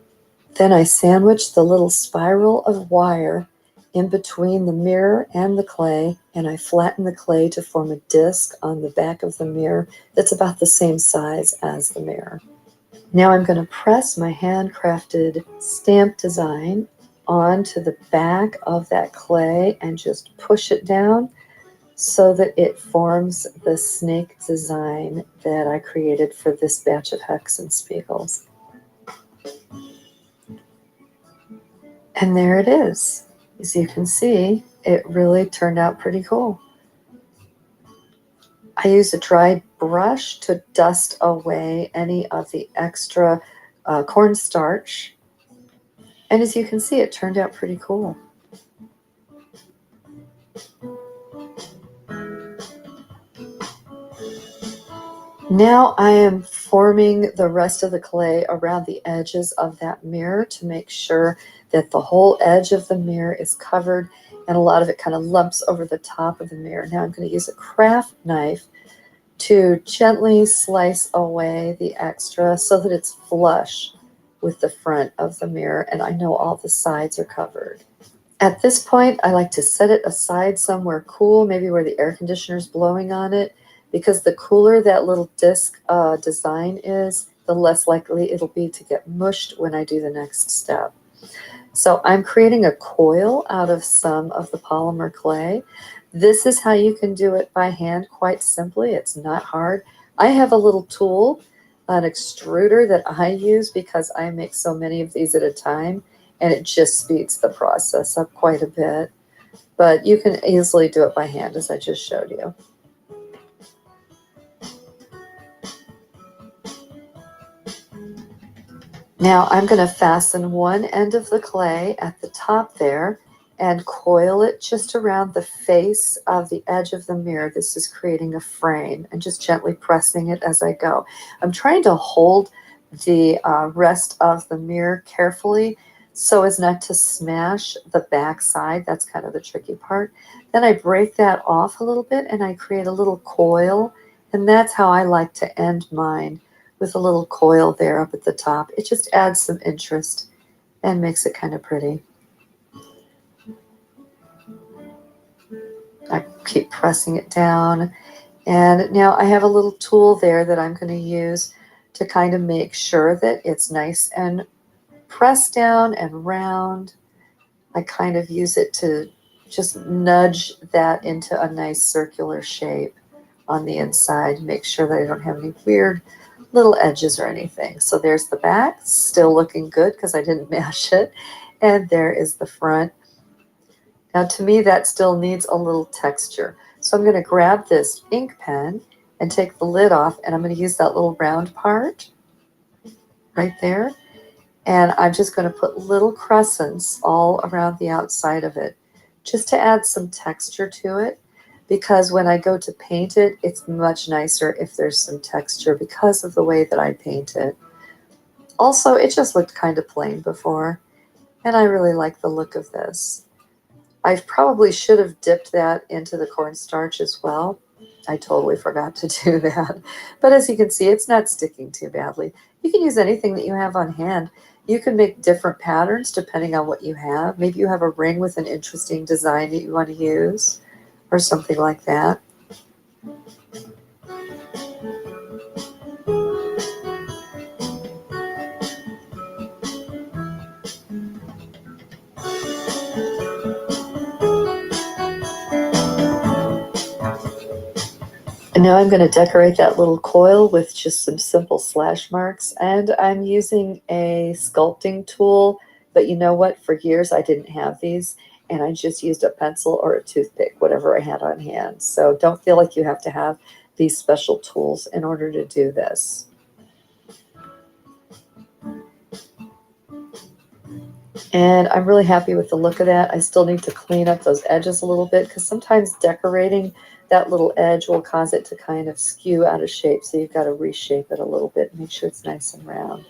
Then I sandwich the little spiral of wire in between the mirror and the clay, and I flatten the clay to form a disc on the back of the mirror that's about the same size as the mirror. Now I'm going to press my handcrafted stamp design onto the back of that clay and just push it down so that it forms the snake design that I created for this batch of hexenspiegels. And there it is. As you can see, it really turned out pretty cool. I use a dry brush to dust away any of the extra cornstarch. And as you can see, it turned out pretty cool. Now I am forming the rest of the clay around the edges of that mirror to make sure that the whole edge of the mirror is covered and a lot of it kind of lumps over the top of the mirror. Now I'm going to use a craft knife to gently slice away the extra so that it's flush with the front of the mirror and I know all the sides are covered. At this point, I like to set it aside somewhere cool, maybe where the air conditioner is blowing on it, because the cooler that little disc design is, the less likely it'll be to get mushed when I do the next step. So I'm creating a coil out of some of the polymer clay. This is how you can do it by hand quite simply. It's not hard. I have a little tool, an extruder that I use because I make so many of these at a time, and it just speeds the process up quite a bit. But you can easily do it by hand as I just showed you. Now I'm going to fasten one end of the clay at the top there and coil it just around the face of the edge of the mirror. This is creating a frame and just gently pressing it as I go. I'm trying to hold the rest of the mirror carefully so as not to smash the back side. That's kind of the tricky part. Then I break that off a little bit and I create a little coil, and that's how I like to end mine, with a little coil there up at the top. It just adds some interest and makes it kind of pretty. I keep pressing it down, and now I have a little tool there that I'm going to use to kind of make sure that it's nice and pressed down and round. I kind of use it to just nudge that into a nice circular shape on the inside, make sure that I don't have any weird little edges or anything. So there's the back, still looking good because I didn't mash it, and there is the front. Now to me that still needs a little texture, so I'm going to grab this ink pen and take the lid off, and I'm going to use that little round part right there, and I'm just going to put little crescents all around the outside of it just to add some texture to it, because when I go to paint it, it's much nicer if there's some texture because of the way that I paint it. Also, it just looked kind of plain before, and I really like the look of this. I probably should have dipped that into the cornstarch as well. I totally forgot to do that. But as you can see, it's not sticking too badly. You can use anything that you have on hand. You can make different patterns depending on what you have. Maybe you have a ring with an interesting design that you want to use, or something like that. And now I'm going to decorate that little coil with just some simple slash marks, and I'm using a sculpting tool, but you know what, for years I didn't have these, and I just used a pencil or a toothpick, whatever I had on hand. So don't feel like you have to have these special tools in order to do this. And I'm really happy with the look of that. I still need to clean up those edges a little bit, because sometimes decorating that little edge will cause it to kind of skew out of shape. So you've got to reshape it a little bit, make sure it's nice and round.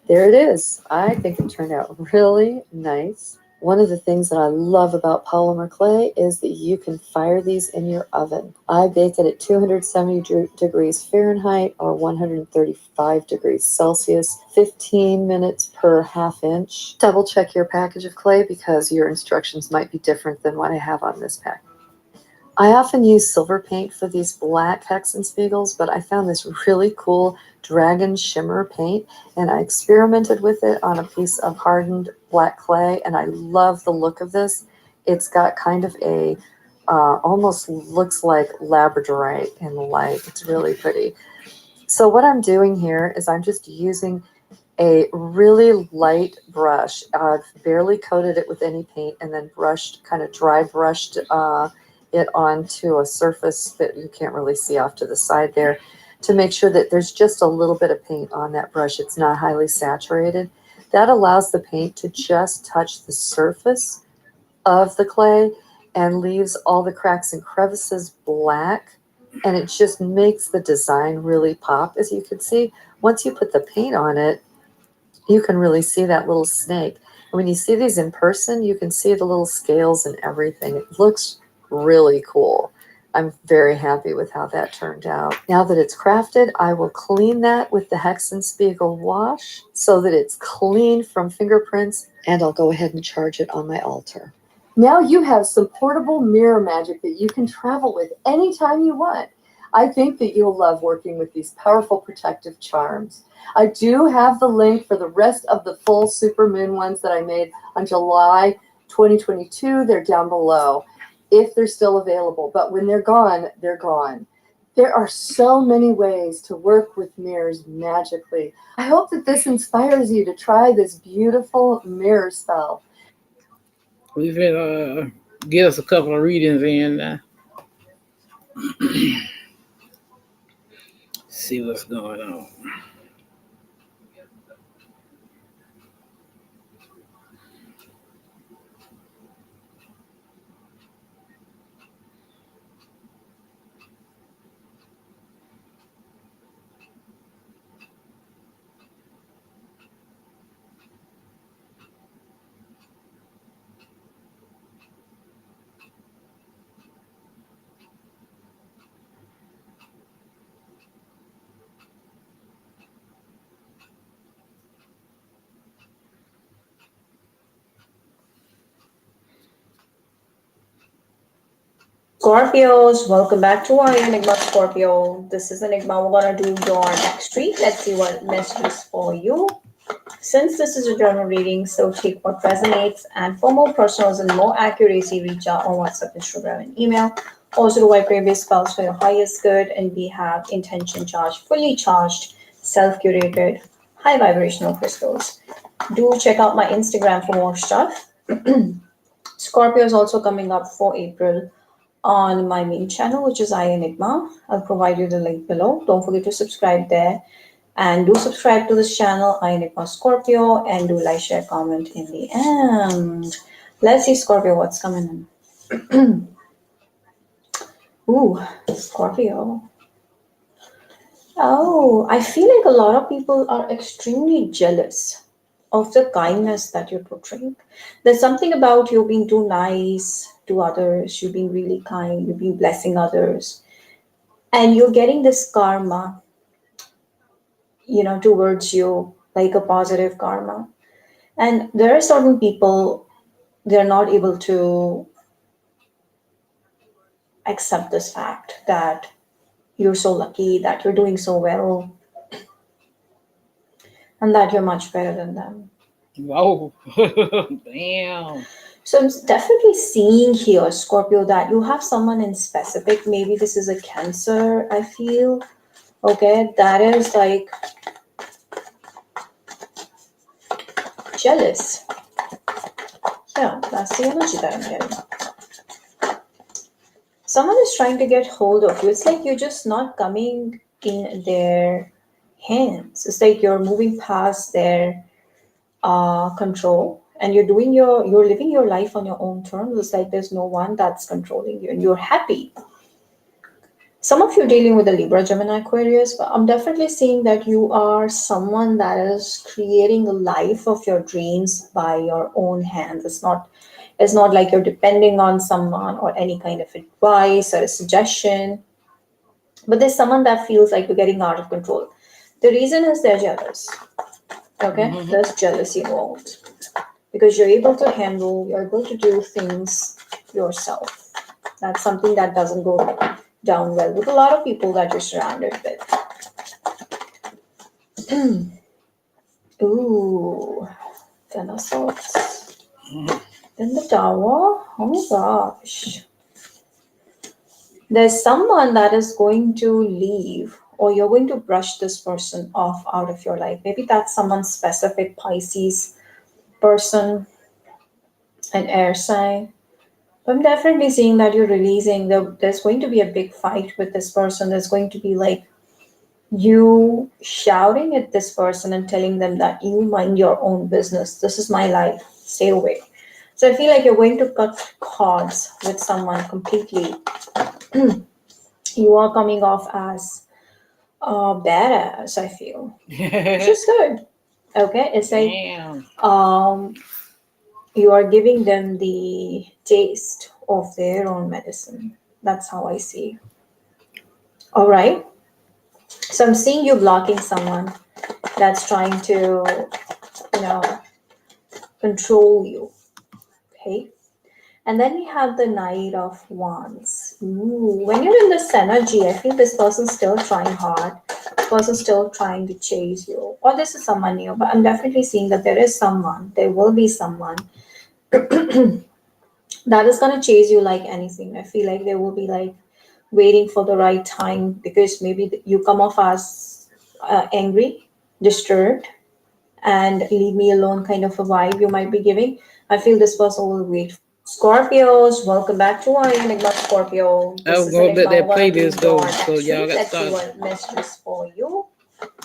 There it is. I think it turned out really nice. One of the things that I love about polymer clay is that you can fire these in your oven. I bake it at 270 degrees Fahrenheit or 135 degrees Celsius, 15 minutes per half inch. Double check your package of clay because your instructions might be different than what I have on this pack. I often use silver paint for these black Hexenspiegels, but I found this really cool dragon shimmer paint, and I experimented with it on a piece of hardened black clay, and I love the look of this. It's got kind of a, almost looks like labradorite in the light. It's really pretty. So what I'm doing here is I'm just using a really light brush. I've barely coated it with any paint and then brushed, kind of dry brushed it onto a surface that you can't really see off to the side there to make sure that there's just a little bit of paint on that brush. It's not highly saturated. That allows the paint to just touch the surface of the clay and leaves all the cracks and crevices black. And it just makes the design really pop, as you can see. Once you put the paint on it, you can really see that little snake. And when you see these in person, you can see the little scales and everything. It looks really cool. I'm very happy with how that turned out. Now that it's crafted, I will clean that with the Hexenspiegel wash so that it's clean from fingerprints, and I'll go ahead and charge it on my altar. Now you have some portable mirror magic that you can travel with anytime you want. I think that you'll love working with these powerful protective charms. I do have the link for the rest of the full supermoon ones that I made on July 2022. They're down below if they're still available. But when they're gone, they're gone. There are so many ways to work with mirrors magically. I hope that this inspires you to try this beautiful mirror spell. We've been get us a couple of readings in. See what's going on. Scorpios, welcome back to our Enigma Scorpio. This is Enigma. We're going to do your next read. Let's see what messages for you. Since this is a general reading, so take what resonates. And for more personals and more accuracy, reach out on WhatsApp, Instagram, and email. Also, the white gray-based spells for your highest good. And we have intention charged, fully charged, self-curated, high vibrational crystals. Do check out my Instagram for more stuff. Scorpio is also coming up for April on my main channel, which is Enigma. I'll provide you the link below. Don't forget to subscribe there. And do subscribe to this channel, Enigma Scorpio, and do like, share, comment in the end. Let's see, Scorpio, what's coming in. Ooh, Scorpio. Oh, I feel like a lot of people are extremely jealous of the kindness that you're portraying. There's something about you being too nice to others, you being really kind, you being blessing others, and you're getting this karma, towards you, like a positive karma. And there are certain people, they're not able to accept this fact that you're so lucky, that you're doing so well, and that you're much better than them. Whoa. Damn. So I'm definitely seeing here, Scorpio, that you have someone in specific. Maybe this is a Cancer, I feel. Okay, that is like jealous. Yeah, that's the energy that I'm getting. Someone is trying to get hold of you. It's like you're just not coming in their hands. It's like you're moving past their control, and you're living your life on your own terms. It's like there's no one that's controlling you, and you're happy. Some of you are dealing with a Libra, Gemini, Aquarius, but I'm definitely seeing that you are someone that is creating a life of your dreams by your own hands. It's not like you're depending on someone or any kind of advice or a suggestion, but there's someone that feels like you're getting out of control. The reason is they're jealous. Okay, there's jealousy involved because you're able to do things yourself. That's something that doesn't go down well with a lot of people that you're surrounded with. Ooh, Ten of Swords. Then the Tower. Oh my gosh. There's someone that is going to leave, or you're going to brush this person off out of your life. Maybe that's someone specific, Pisces person, an air sign. I'm definitely seeing that you're releasing there's going to be a big fight with this person. There's going to be like you shouting at this person and telling them that you mind your own business. This is my life. Stay away. So I feel like you're going to cut cords with someone completely. You are coming off as badass, I feel. Which is good. Okay. It's like Damn. you are giving them the taste of their own medicine. That's how I see. All right. So I'm seeing you blocking someone that's trying to, you know, control you. Okay. And then we have the Knight of Wands. Ooh, when you're in this energy, I feel this person's still trying hard. This person's still trying to chase you. Or this is someone new, but I'm definitely seeing that there is someone, there will be someone that is going to chase you like anything. I feel like they will be like waiting for the right time because maybe you come off as angry, disturbed, and leave me alone kind of a vibe you might be giving. I feel this person will wait. Scorpios, welcome back to our Enigma Scorpio. I This was is gonna let Enigma that 1 playlist go, your so y'all direction. got Let's see started. what messages for you.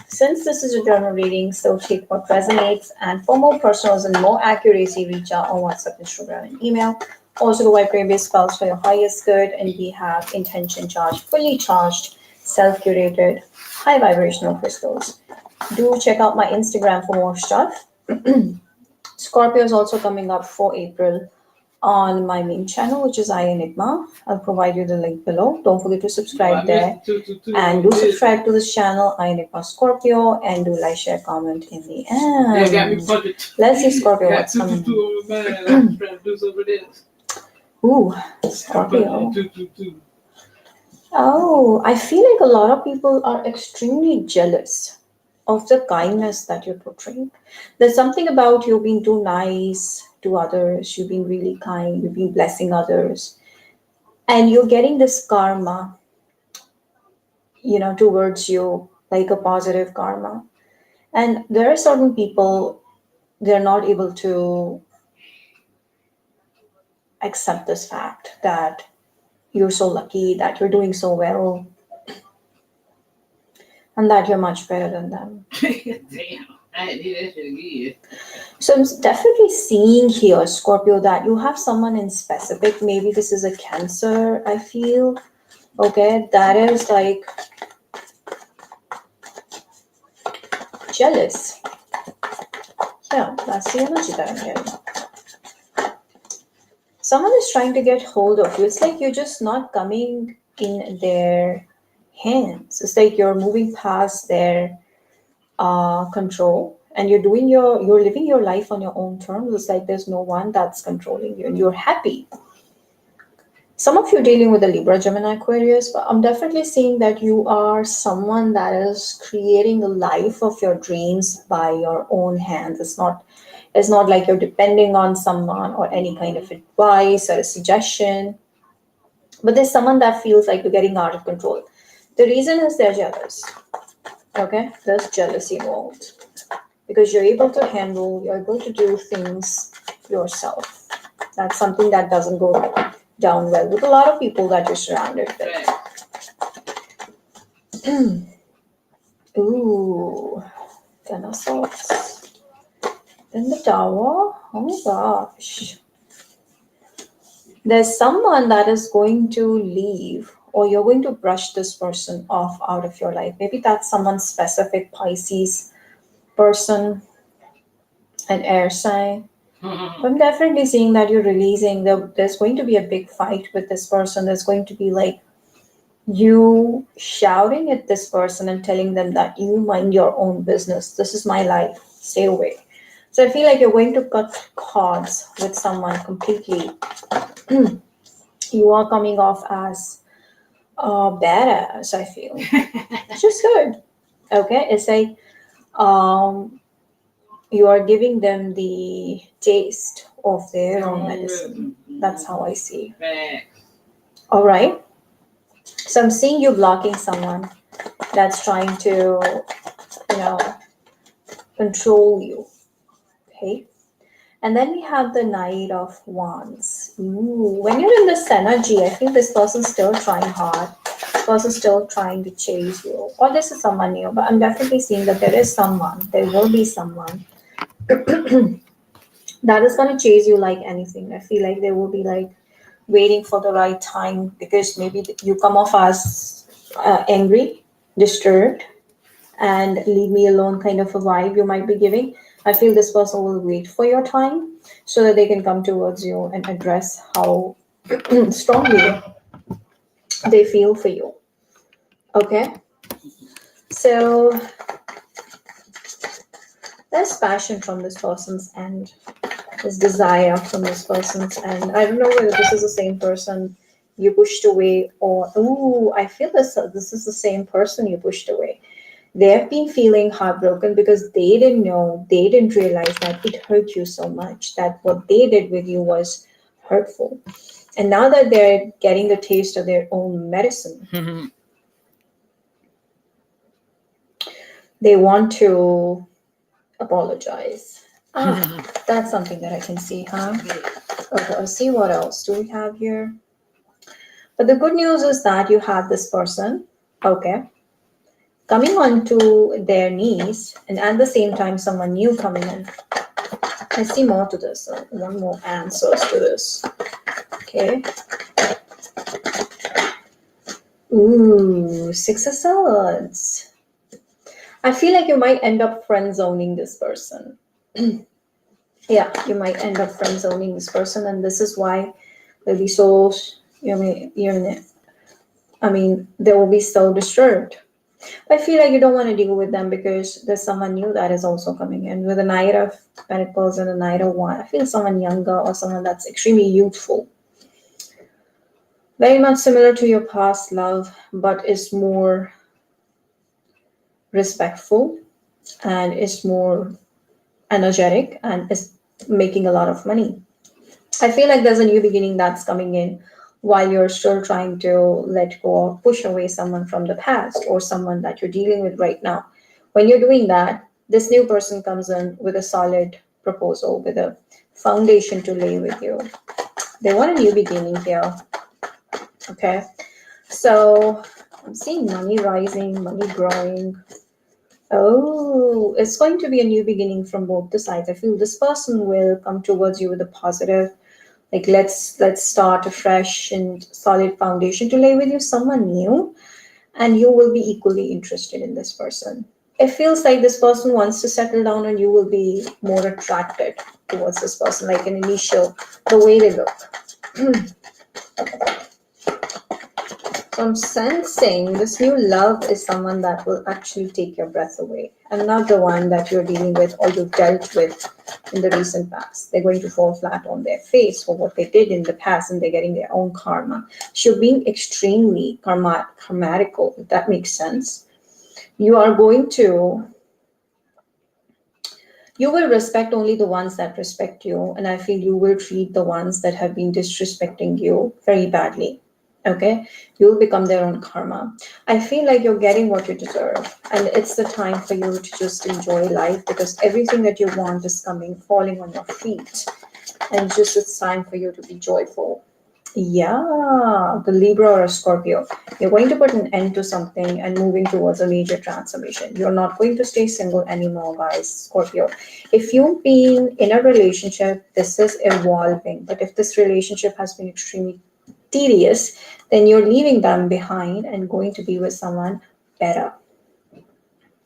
Since this is a journal reading, so take what resonates. And for more personals and more accuracy, reach out on WhatsApp, Instagram, and email. Also, the white gray-based spells for your highest good, and we have intention charged, fully charged, self-curated, high vibrational crystals. Do check out my Instagram for more stuff. Scorpio is also coming up for April on my main channel, which is Enigma. I'll provide you the link below. Don't forget to subscribe there. And do subscribe to this channel, Enigma Scorpio, and do like, share, comment in the end. Let's see, Scorpio, what's coming. Ooh, Scorpio. Oh, I feel like a lot of people are extremely jealous of the kindness that you're portraying. There's something about you being too nice to others, you've been really kind, you've been blessing others, and you're getting this karma, towards you, like a positive karma. And there are certain people, they're not able to accept this fact that you're so lucky, that you're doing so well, and that you're much better than them. Damn. I did that shit again. So I'm definitely seeing here, Scorpio, that you have someone in specific. Maybe this is a Cancer, I feel. Okay, that is like jealous. Yeah, that's the energy that I'm getting. Someone is trying to get hold of you. It's like you're just not coming in their hands. It's like you're moving past their control, and you're living your life on your own terms. It's like there's no one that's controlling you and you're happy. Some of you dealing with a Libra, Gemini, Aquarius, but I'm definitely seeing that you are someone that is creating the life of your dreams by your own hands. It's not like you're depending on someone or any kind of advice or a suggestion, but there's someone that feels like you're getting out of control. The reason is they're jealous. Okay, there's jealousy involved because you're able to do things yourself. That's something that doesn't go down well with a lot of people that you're surrounded with. Ooh, 10 of Swords. Then the Tower. Oh my gosh. There's someone that is going to leave, or you're going to brush this person off out of your life. Maybe that's someone specific, Pisces person, an air sign. I'm definitely seeing that you're releasing. There's going to be a big fight with this person. There's going to be like you shouting at this person and telling them that you mind your own business. This is my life. Stay away. So I feel like you're going to cut cords with someone completely. You are coming off as badass, I feel. Which is good. Okay. It's like you are giving them the taste of their own medicine. That's how I see. All right. So I'm seeing you blocking someone that's trying to, control you. Okay. And then we have the Knight of Wands. Ooh, when you're in this energy, I feel this person's still trying hard. This person's still trying to chase you. Or this is someone new, but I'm definitely seeing that there is someone, there will be someone that is going to chase you like anything. I feel like they will be like waiting for the right time because maybe you come off as angry, disturbed, and leave me alone kind of a vibe you might be giving. I feel this person will wait for your time so that they can come towards you and address how strongly they feel for you. Okay, so there's passion from this person's end, there's desire from this person's end. I don't know whether this is the same person you pushed away, or ooh, I feel this is the same person you pushed away. They've been feeling heartbroken because they didn't know, they didn't realize that it hurt you so much, that what they did with you was hurtful. And now that they're getting the taste of their own medicine, they want to apologize. That's something that I can see, huh? Okay, let's see what else do we have here. But the good news is that you have this person, okay, coming onto their knees, and at the same time, someone new coming in. I see more to this. One more answers to this. Okay. Ooh, Six of Swords. I feel like you might end up friend zoning this person. Yeah, you might end up friend zoning this person, and this is why they'll be so. I mean, they will be so disturbed. I feel like you don't want to deal with them because there's someone new that is also coming in. With a Knight of Pentacles and a Knight of Wands, I feel someone younger or someone that's extremely youthful. Very much similar to your past love, but is more respectful and is more energetic and is making a lot of money. I feel like there's a new beginning that's coming in while you're still trying to let go or push away someone from the past or someone that you're dealing with right now. When you're doing that, this new person comes in with a solid proposal, with a foundation to lay with you. They want a new beginning here. Okay. So I'm seeing money rising, money growing. Oh, it's going to be a new beginning from both the sides. I feel this person will come towards you with a positive, like let's start a fresh and solid foundation to lay with you, someone new, and you will be equally interested in this person. It feels like this person wants to settle down and you will be more attracted towards this person, like an initial, the way they look. So I'm sensing this new love is someone that will actually take your breath away, and not the one that you're dealing with or you've dealt with in the recent past. They're going to fall flat on their face for what they did in the past, and they're getting their own karma. So you're being extremely karmatical, if that makes sense. You will respect only the ones that respect you, and I feel you will treat the ones that have been disrespecting you very badly. Okay, you'll become their own karma. I feel like you're getting what you deserve, and it's the time for you to just enjoy life because everything that you want is coming, falling on your feet, and just it's time for you to be joyful. Yeah, the Libra or a Scorpio. You're going to put an end to something and moving towards a major transformation. You're not going to stay single anymore, guys, Scorpio. If you've been in a relationship, this is evolving. But if this relationship has been extremely tedious, then you're leaving them behind and going to be with someone better.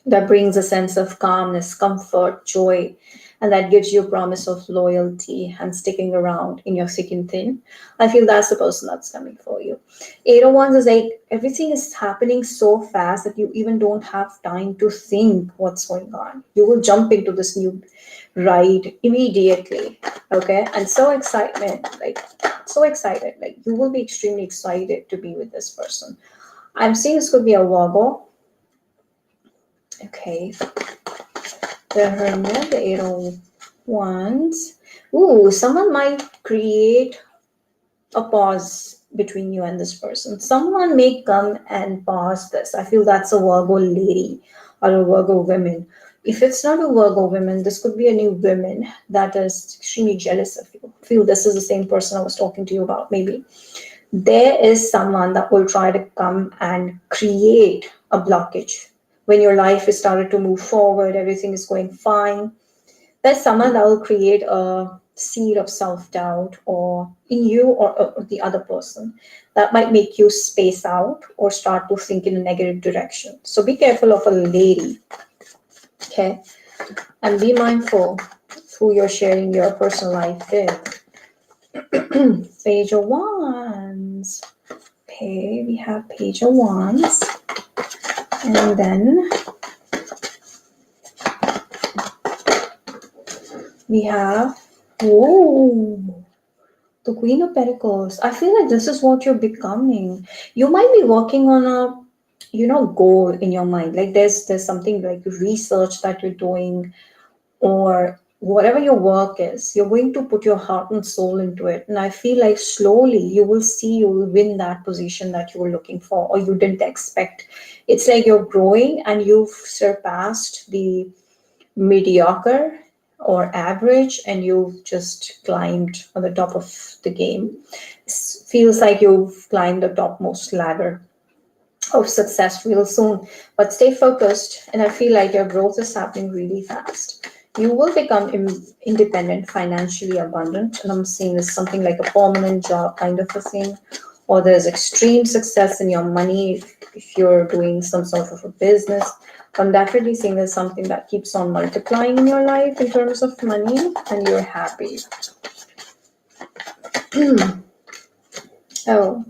That brings a sense of calmness, comfort, joy, and that gives you a promise of loyalty and sticking around in your thick and thin. I feel that's the person that's coming for you. 801 is like everything is happening so fast that you even don't have time to think what's going on. You will jump into this new ride immediately. Okay, and so excitement, like so excited, like you will be extremely excited to be with this person. I'm seeing this could be a Virgo. Okay, the Hermit, the 8 of Wands. Ooh, someone might create a pause between you and this person. Someone may come and pause this. I feel that's a Virgo lady or a Virgo woman. If it's not a Virgo woman, this could be a new woman that is extremely jealous of you. Feel this is the same person I was talking to you about, maybe. There is someone that will try to come and create a blockage. When your life is started to move forward, everything is going fine. There's someone that will create a seed of self-doubt or in you or the other person that might make you space out or start to think in a negative direction. So be careful of a lady, okay? And be mindful who you're sharing your personal life with. Page of Wands. Okay, we have Page of Wands. And then we have, oh, the Queen of Pentacles. I feel like this is what you're becoming. You might be working on a, goal in your mind. Like there's something like research that you're doing, or whatever your work is, you're going to put your heart and soul into it. And I feel like slowly you will win that position that you were looking for or you didn't expect. It's like you're growing and you've surpassed the mediocre or average and you've just climbed on the top of the game. It feels like you've climbed the topmost ladder of success real soon. But stay focused, and I feel like your growth is happening really fast. You will become independent, financially abundant, and I'm seeing this something like a permanent job kind of a thing, or there's extreme success in your money if you're doing some sort of a business. I'm definitely seeing there's something that keeps on multiplying in your life in terms of money, and you're happy. Oh,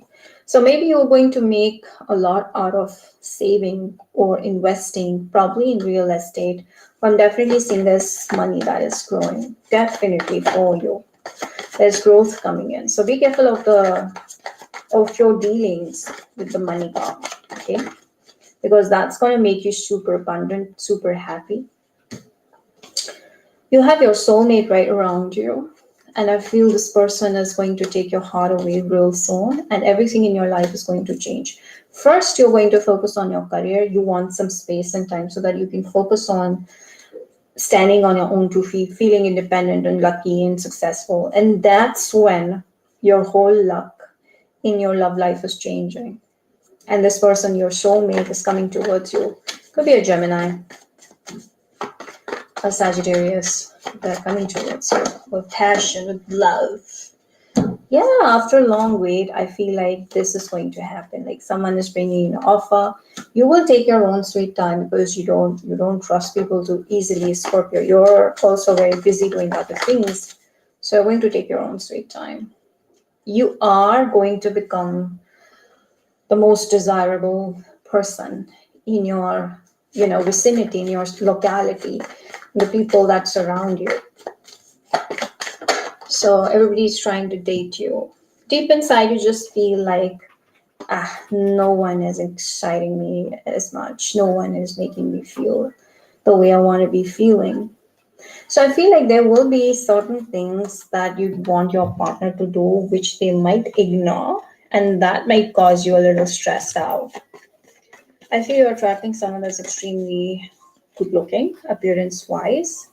so maybe you're going to make a lot out of saving or investing, probably in real estate. I'm definitely seeing there's money that is growing, definitely for you. There's growth coming in. So be careful of your dealings with the money part, okay? Because that's going to make you super abundant, super happy. You have your soulmate right around you. And I feel this person is going to take your heart away real soon, and everything in your life is going to change. First, you're going to focus on your career. You want some space and time so that you can focus on standing on your own 2 feet, feeling independent and lucky and successful. And that's when your whole luck in your love life is changing. And this person, your soulmate, is coming towards you. Could be a Gemini, a Sagittarius. They're coming towards you with passion, with love. Yeah, after a long wait, I feel like this is going to happen. Like someone is bringing an offer. You will take your own sweet time because you don't trust people too easily, Scorpio. You're also very busy doing other things. So you're going to take your own sweet time. You are going to become the most desirable person in your vicinity, in your locality, the people that surround you. So everybody's trying to date you. Deep inside, you just feel like, no one is exciting me as much. No one is making me feel the way I want to be feeling. So I feel like there will be certain things that you want your partner to do, which they might ignore, and that might cause you a little stressed out. I feel you're attracting someone that's extremely good looking, appearance wise.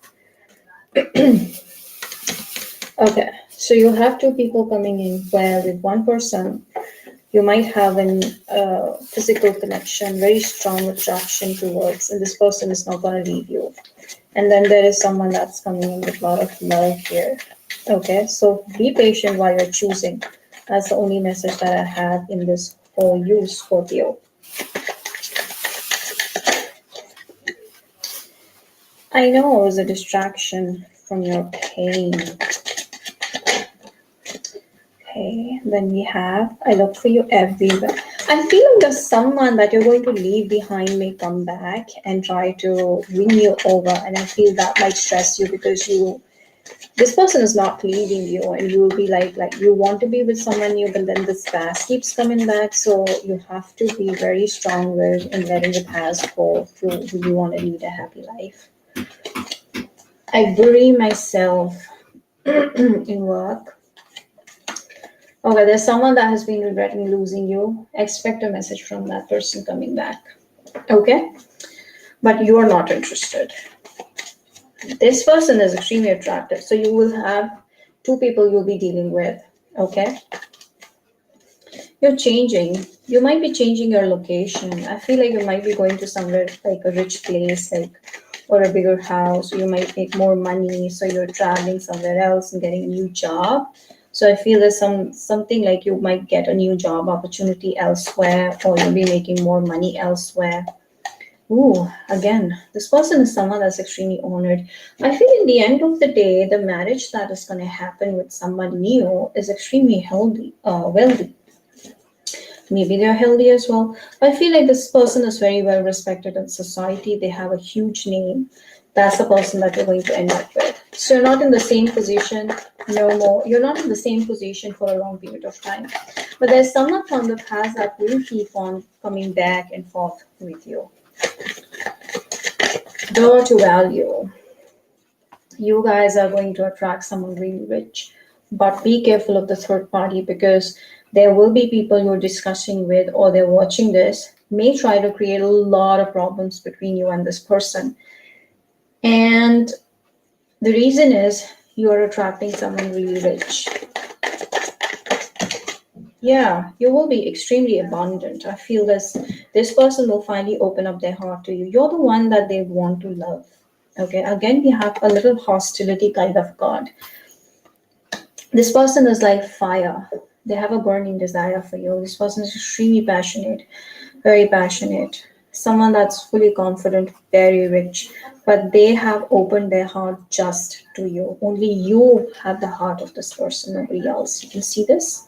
Okay, so you have 2 people coming in where with one person, you might have an physical connection, very strong attraction towards, and this person is not going to leave you. And then there is someone that's coming in with a lot of love here. Okay, so be patient while you're choosing. That's the only message that I have in this for you, Scorpio. I know it was a distraction from your pain. Okay, then we have, I look for you everywhere. I feel like there's someone that you're going to leave behind may come back and try to win you over. And I feel that might stress you because this person is not leaving you, and you'll be like you want to be with someone new, but then this past keeps coming back. So you have to be very strong-willed in letting the past go if you really want to lead a happy life. I bury myself in work. Okay, there's someone that has been regretting losing you. Expect a message from that person coming back. Okay? But you're not interested. This person is extremely attractive. So you will have two people you'll be dealing with. Okay. You're changing. You might be changing your location. I feel like you might be going to somewhere like a rich place, like or a bigger house. You might make more money, so you're traveling somewhere else and getting a new job. So I feel there's something like you might get a new job opportunity elsewhere, or you'll be making more money elsewhere. Ooh, again, this person is someone that's extremely honored. I feel in the end of the day, the marriage that is going to happen with someone new is extremely wealthy. Maybe they're healthy as well. I feel like this person is very well respected in society. They have a huge name. That's the person that you're going to end up with. So you're not in the same position no more. You're not in the same position for a long period of time. But there's someone from the past that will keep on coming back and forth with you. Door to value. You guys are going to attract someone really rich. But be careful of the third party, because there will be people you're discussing with or they're watching this may try to create a lot of problems between you and this person. And the reason is you are attracting someone really rich. Yeah, you will be extremely abundant. I feel this person will finally open up their heart to you. You're the one that they want to love. Okay, again, we have a little hostility kind of card. This person is like fire. They have a burning desire for you. This person is extremely passionate, very passionate. Someone that's fully confident, very rich, but they have opened their heart just to you. Only you have the heart of this person, nobody else. You can see this?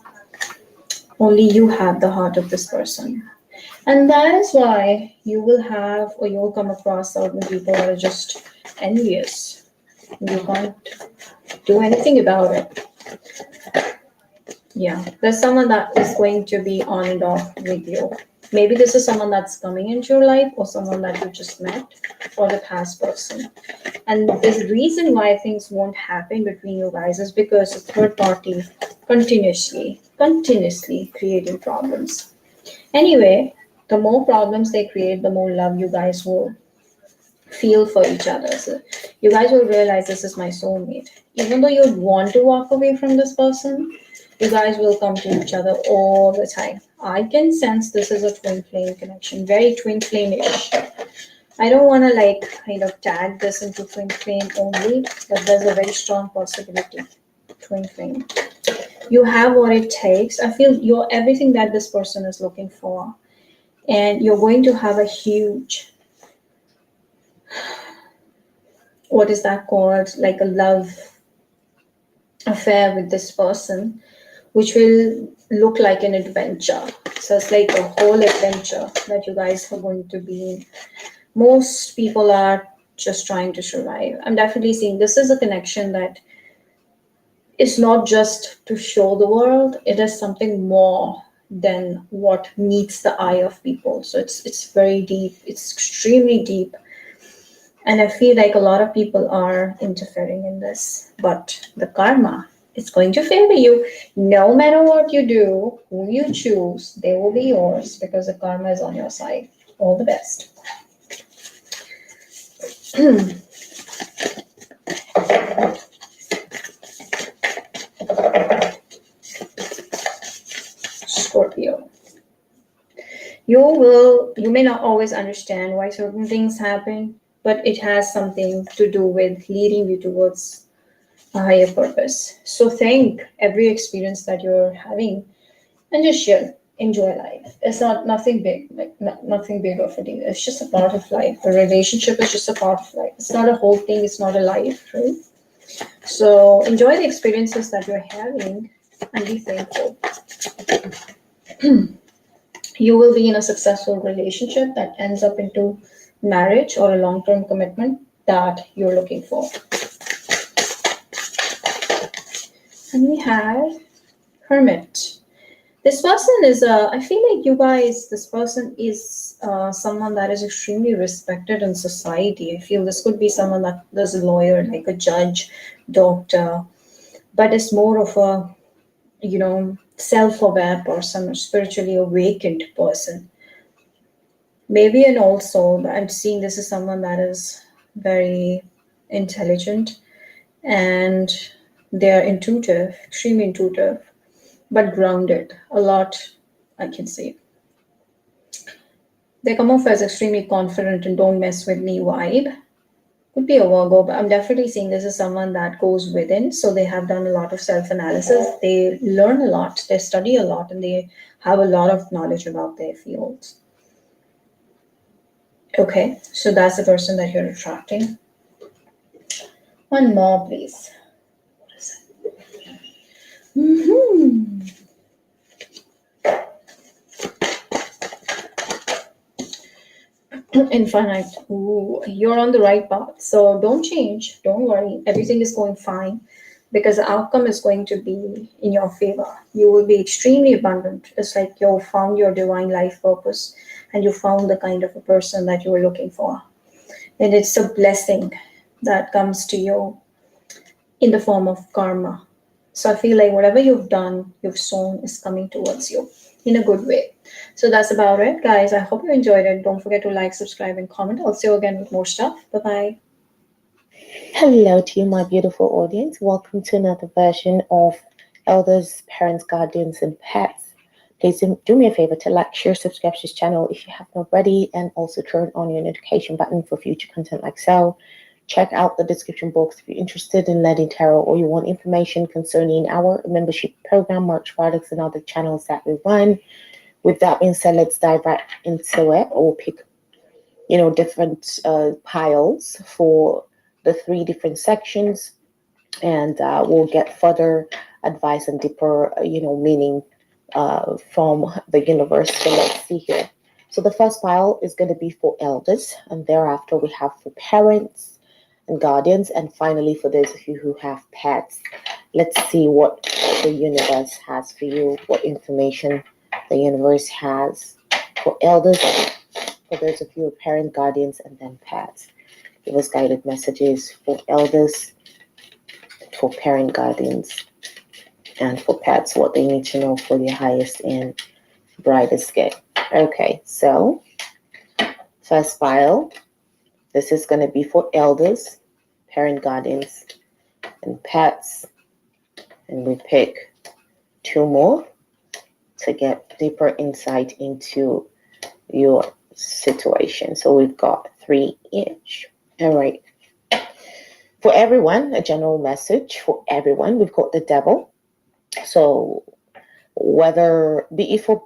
Only you have the heart of this person. And that is why you will have or you'll come across certain people that are just envious. You can't do anything about it. Yeah, there's someone that is going to be on and off with you. Maybe this is someone that's coming into your life or someone that you just met or the past person. And the reason why things won't happen between you guys is because the third party continuously creating problems. Anyway, the more problems they create, the more love you guys will feel for each other. So you guys will realize this is my soulmate. Even though you want to walk away from this person, you guys will come to each other all the time. I can sense this is a twin flame connection, very twin flame-ish. I don't want to like kind of tag this into twin flame only, but there's a very strong possibility. Twin flame. You have what it takes. I feel you're everything that this person is looking for. And you're going to have a huge, what is that called? Like a love affair with this person, which will look like an adventure. So it's like a whole adventure that you guys are going to be in. Most people are just trying to survive. I'm definitely seeing this is a connection that is not just to show the world, it is something more than what meets the eye of people. So it's very deep, it's extremely deep. And I feel like a lot of people are interfering in this, but the karma is going to favor you. No matter what you do, who you choose, they will be yours because the karma is on your side. All the best. Scorpio. You may not always understand why certain things happen, but it has something to do with leading you towards a higher purpose. So thank every experience that you're having and just chill, enjoy life. It's not nothing big, like nothing big of a deal. It's just a part of life. A relationship is just a part of life. It's not a whole thing. It's not a life, right? So enjoy the experiences that you're having and be thankful. You will be in a successful relationship that ends up into marriage or a long-term commitment that you're looking for. And we have Hermit. This person is I feel like you guys, this person is someone that is extremely respected in society. I feel this could be someone that is a lawyer, like a judge, doctor, but it's more of a, self-aware person or spiritually awakened person. Maybe an old soul, but I'm seeing this is someone that is very intelligent, and they are intuitive, extremely intuitive, but grounded a lot, I can say. They come off as extremely confident and don't mess with me vibe. Could be a Virgo, but I'm definitely seeing this as someone that goes within. So they have done a lot of self analysis. They learn a lot, they study a lot, and they have a lot of knowledge about their fields. Okay, so that's the person that you're attracting. One more, please. What is it? Infinite. Ooh, you're on the right path. So don't change. Don't worry. Everything is going fine because the outcome is going to be in your favor. You will be extremely abundant. It's like you found your divine life purpose and you found the kind of a person that you were looking for. And it's a blessing that comes to you in the form of karma. So I feel like whatever you've done, you've sown is coming towards you in a good way. So that's about it, guys. I hope you enjoyed it. Don't forget to like, subscribe, and comment. I'll see you again with more stuff. Bye bye. Hello to you, my beautiful audience. Welcome to another version of Elders, Parents, Guardians, and Pets. Please do me a favor to like, share, subscribe to this channel if you haven't already, and also turn on your notification button for future content like so. Check out the description box if you're interested in leading tarot or you want information concerning our membership program, merch products, and other channels that we run. With that being said, let's dive right into it, or pick, different piles for the 3 different sections, and we'll get further advice and deeper, meaning from the universe. So let's see here. So the first pile is going to be for elders, and thereafter we have for parents and guardians, and finally for those of you who have pets. Let's see what the universe has for you, what information the universe has for elders, for those of you who are parent, guardians, and then pets. Give us guided messages for elders, for parent, guardians, and for pets, what they need to know for their highest and brightest good. Okay, so first pile, this is going to be for elders, parent, guardians, and pets. And we pick 2 more to get deeper insight into your situation. So we've got 3 each. All right. For everyone, a general message for everyone. We've got the devil. So whether be it for,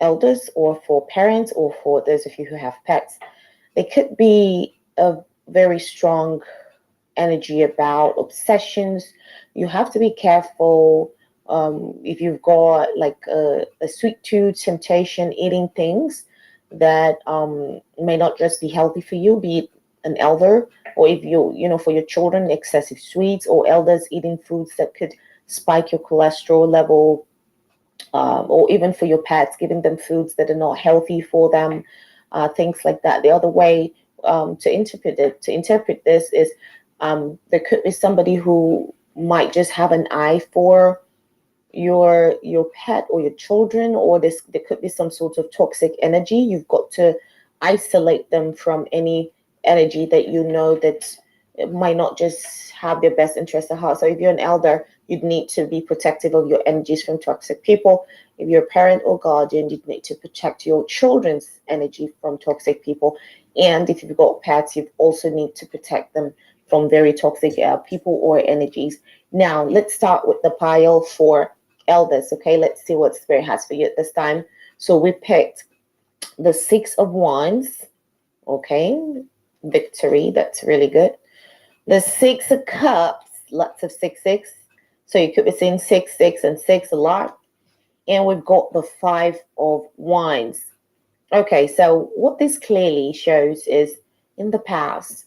elders or for parents or for those of you who have pets, there could be a very strong energy about obsessions. You have to be careful. If you've got like a sweet tooth, temptation, eating things that may not just be healthy for you, be it an elder, or if for your children, excessive sweets, or elders eating foods that could spike your cholesterol level, or even for your pets, giving them foods that are not healthy for them, things like that. The other way to interpret this is there could be somebody who might just have an eye for your pet or your children, or there could be some sort of toxic energy. You've got to isolate them from any energy that that might not just have their best interest at heart. So if you're an elder, you'd need to be protective of your energies from toxic people. If you're a parent or guardian, you'd need to protect your children's energy from toxic people. And if you've got pets, you also need to protect them from very toxic people or energies. Now, let's start with the pile for elders. Okay, let's see what Spirit has for you at this time. So we picked the 6 of Wands. Okay, victory, that's really good. The 6 of Cups, lots of 6, 6. So you could be seeing 6, 6, and 6 a lot. And we've got the 5 of Wands. Okay, so what this clearly shows is in the past,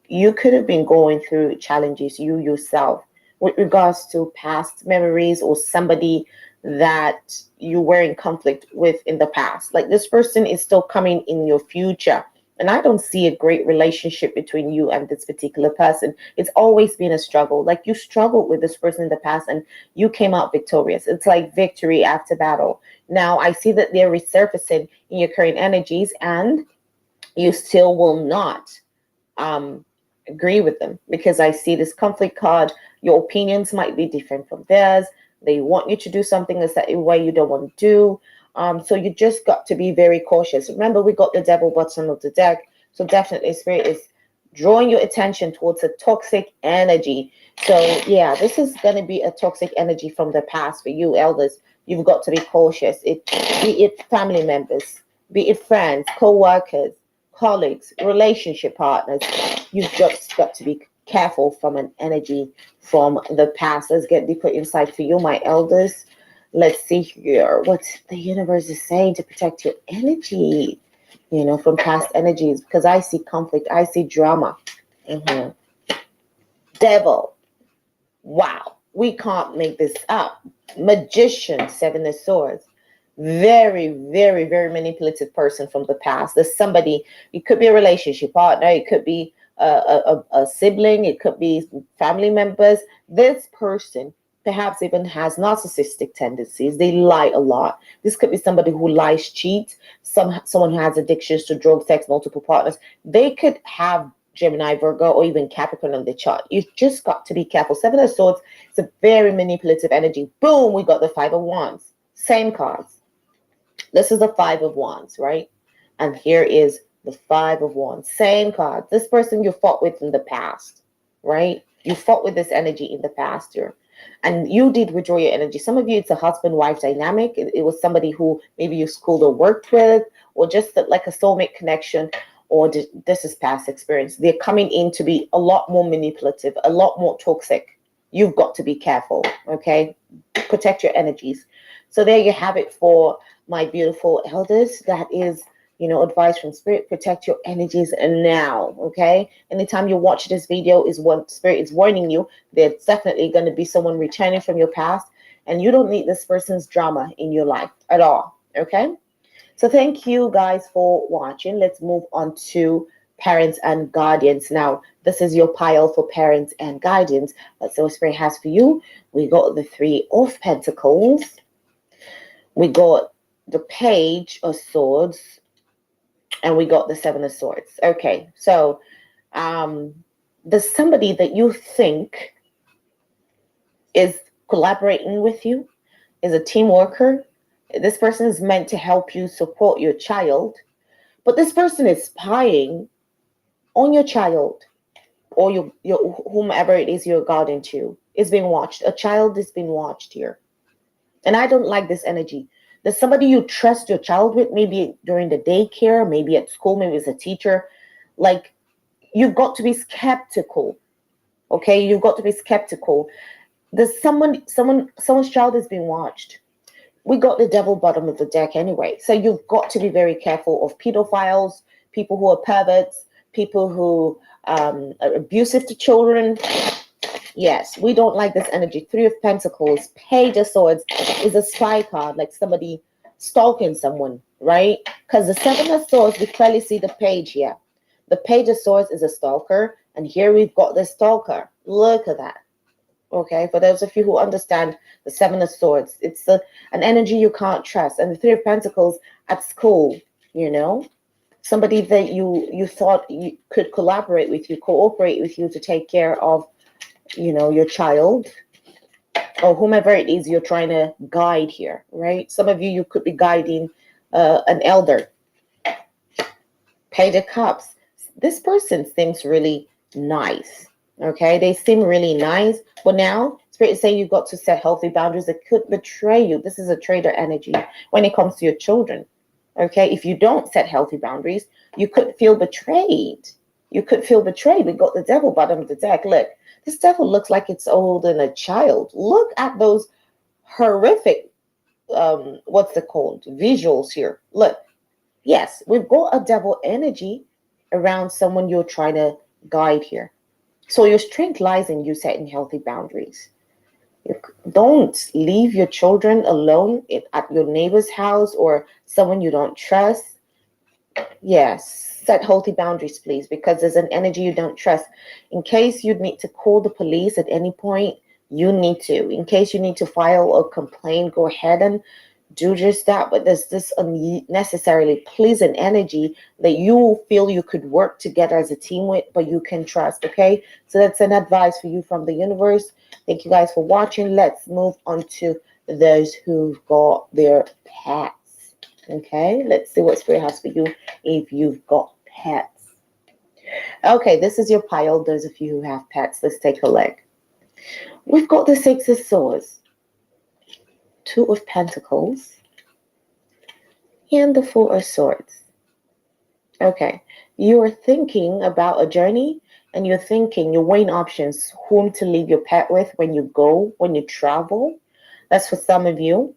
you could have been going through challenges, you yourself, with regards to past memories or somebody that you were in conflict with in the past. Like this person is still coming in your future. And I don't see a great relationship between you and this particular person. It's always been a struggle. Like you struggled with this person in the past and you came out victorious. It's like victory after battle. Now I see that they're resurfacing in your current energies, and you still will not agree with them, because I see this conflict card. Your opinions might be different from theirs. They want you to do something a certain way you don't want to do. So you just got to be very cautious. Remember, we got the devil bottom of the deck. So definitely Spirit is drawing your attention towards a toxic energy. So yeah, this is going to be a toxic energy from the past for you, elders. You've got to be cautious. Be it family members, be it friends, co-workers, colleagues, relationship partners. You've just got to be careful from an energy from the past. Let's get deeper insight for you, my elders. Let's see here what the universe is saying to protect your energy, from past energies, because I see conflict, I see drama. Devil. Wow, we can't make this up. Magician, Seven of Swords. Very, very, very manipulative person from the past. There's somebody, it could be a relationship partner, it could be a sibling, it could be family members. This person perhaps even has narcissistic tendencies. They lie a lot. This could be somebody who lies, cheats, someone who has addictions to drugs, sex, multiple partners. They could have Gemini, Virgo, or even Capricorn on the chart. You've just got to be careful. Seven of Swords is a very manipulative energy. Boom, we got the Five of Wands. Same cards. This is the Five of Wands, right? And here is the Five of Wands. Same card. This person you fought with in the past, right? You fought with this energy in the past here. And you did withdraw your energy. Some of you, it's a husband-wife dynamic. It was somebody who maybe you schooled or worked with, or just like a soulmate connection, or this is past experience. They're coming in to be a lot more manipulative, a lot more toxic. You've got to be careful, okay? Protect your energies. So there you have it for my beautiful elders. That is, advice from Spirit. Protect your energies now, okay? Anytime you watch this video is what Spirit is warning you. There's definitely going to be someone returning from your past, and you don't need this person's drama in your life at all, okay? So thank you guys for watching. Let's move on to parents and guardians. Now, this is your pile for parents and guardians. That's what Spirit has for you. We got the Three of Pentacles. We got the Page of Swords. And we got the Seven of Swords. Okay, so there's somebody that you think is collaborating with you, is a team worker. This person is meant to help you support your child, but this person is spying on your child, or your whomever it is you're guarding to is being watched. A child is being watched here. And I don't like this energy. There's somebody you trust your child with, maybe during the daycare, maybe at school, maybe as a teacher. Like, you've got to be skeptical. Okay, you've got to be skeptical. There's someone's child is being watched. We got the devil bottom of the deck anyway. So you've got to be very careful of pedophiles, people who are perverts, people who are abusive to children. Yes, we don't like this energy. Three of Pentacles, Page of Swords is a spy card, like somebody stalking someone, right? Because the Seven of Swords, we clearly see the page here. The Page of Swords is a stalker, and here we've got the stalker. Look at that. Okay, for those of you who understand the Seven of Swords, it's an energy you can't trust. And the Three of Pentacles at school, somebody that you thought you could collaborate with you, cooperate with you to take care of your child, or whomever it is you're trying to guide here, right? Some of you could be guiding an elder. Page of Cups. This person seems really nice, okay? They seem really nice, but now Spirit is saying you've got to set healthy boundaries that could betray you. This is a traitor energy when it comes to your children, okay? If you don't set healthy boundaries, you could feel betrayed. You could feel betrayed. We got the devil bottom of the deck. Look. This devil looks like it's older than a child. Look at those horrific, what's it called? Visuals here. Look, yes, we've got a devil energy around someone you're trying to guide here. So your strength lies in you setting healthy boundaries. Don't leave your children alone at your neighbor's house or someone you don't trust. Yes. Set healthy boundaries, please, because there's an energy you don't trust. In case you need to call the police at any point, you need to. In case you need to file a complaint, go ahead and do just that, but there's this unnecessarily pleasant energy that you feel you could work together as a team with, but you can trust. Okay, so that's an advice for you from the universe. Thank you guys for watching. Let's move on to those who've got their pets. Okay, let's see what Spirit has for you if you've got pets. Okay, this is your pile. Those of you who have pets, let's take a look. We've got the Six of Swords, Two of Pentacles, and the Four of Swords. Okay, you're thinking about a journey, and you're weighing options, whom to leave your pet with when you travel. That's for some of you.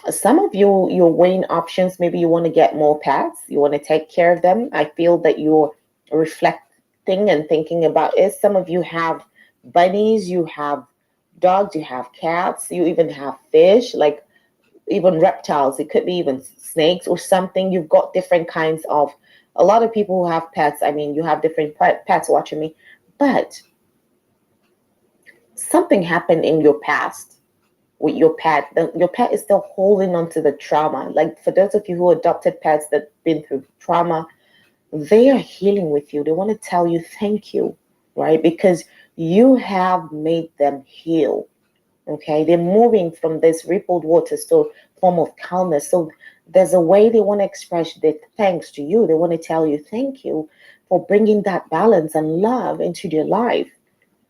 Some of you, you're weighing options. Maybe you want to get more pets. You want to take care of them. I feel that you're reflecting and thinking about it. Some of you have bunnies, you have dogs, you have cats, you even have fish, like even reptiles. It could be even snakes or something. You've got different kinds of, a lot of people who have pets. I mean, you have different pets watching me, but something happened in your past with your pet. Your pet is still holding on to the trauma. Like for those of you who adopted pets that been through trauma, they are healing with you. They want to tell you thank you, right? Because you have made them heal. Okay, they're moving from this rippled waters to a form of calmness. So there's a way they want to express their thanks to you. They want to tell you thank you for bringing that balance and love into their life.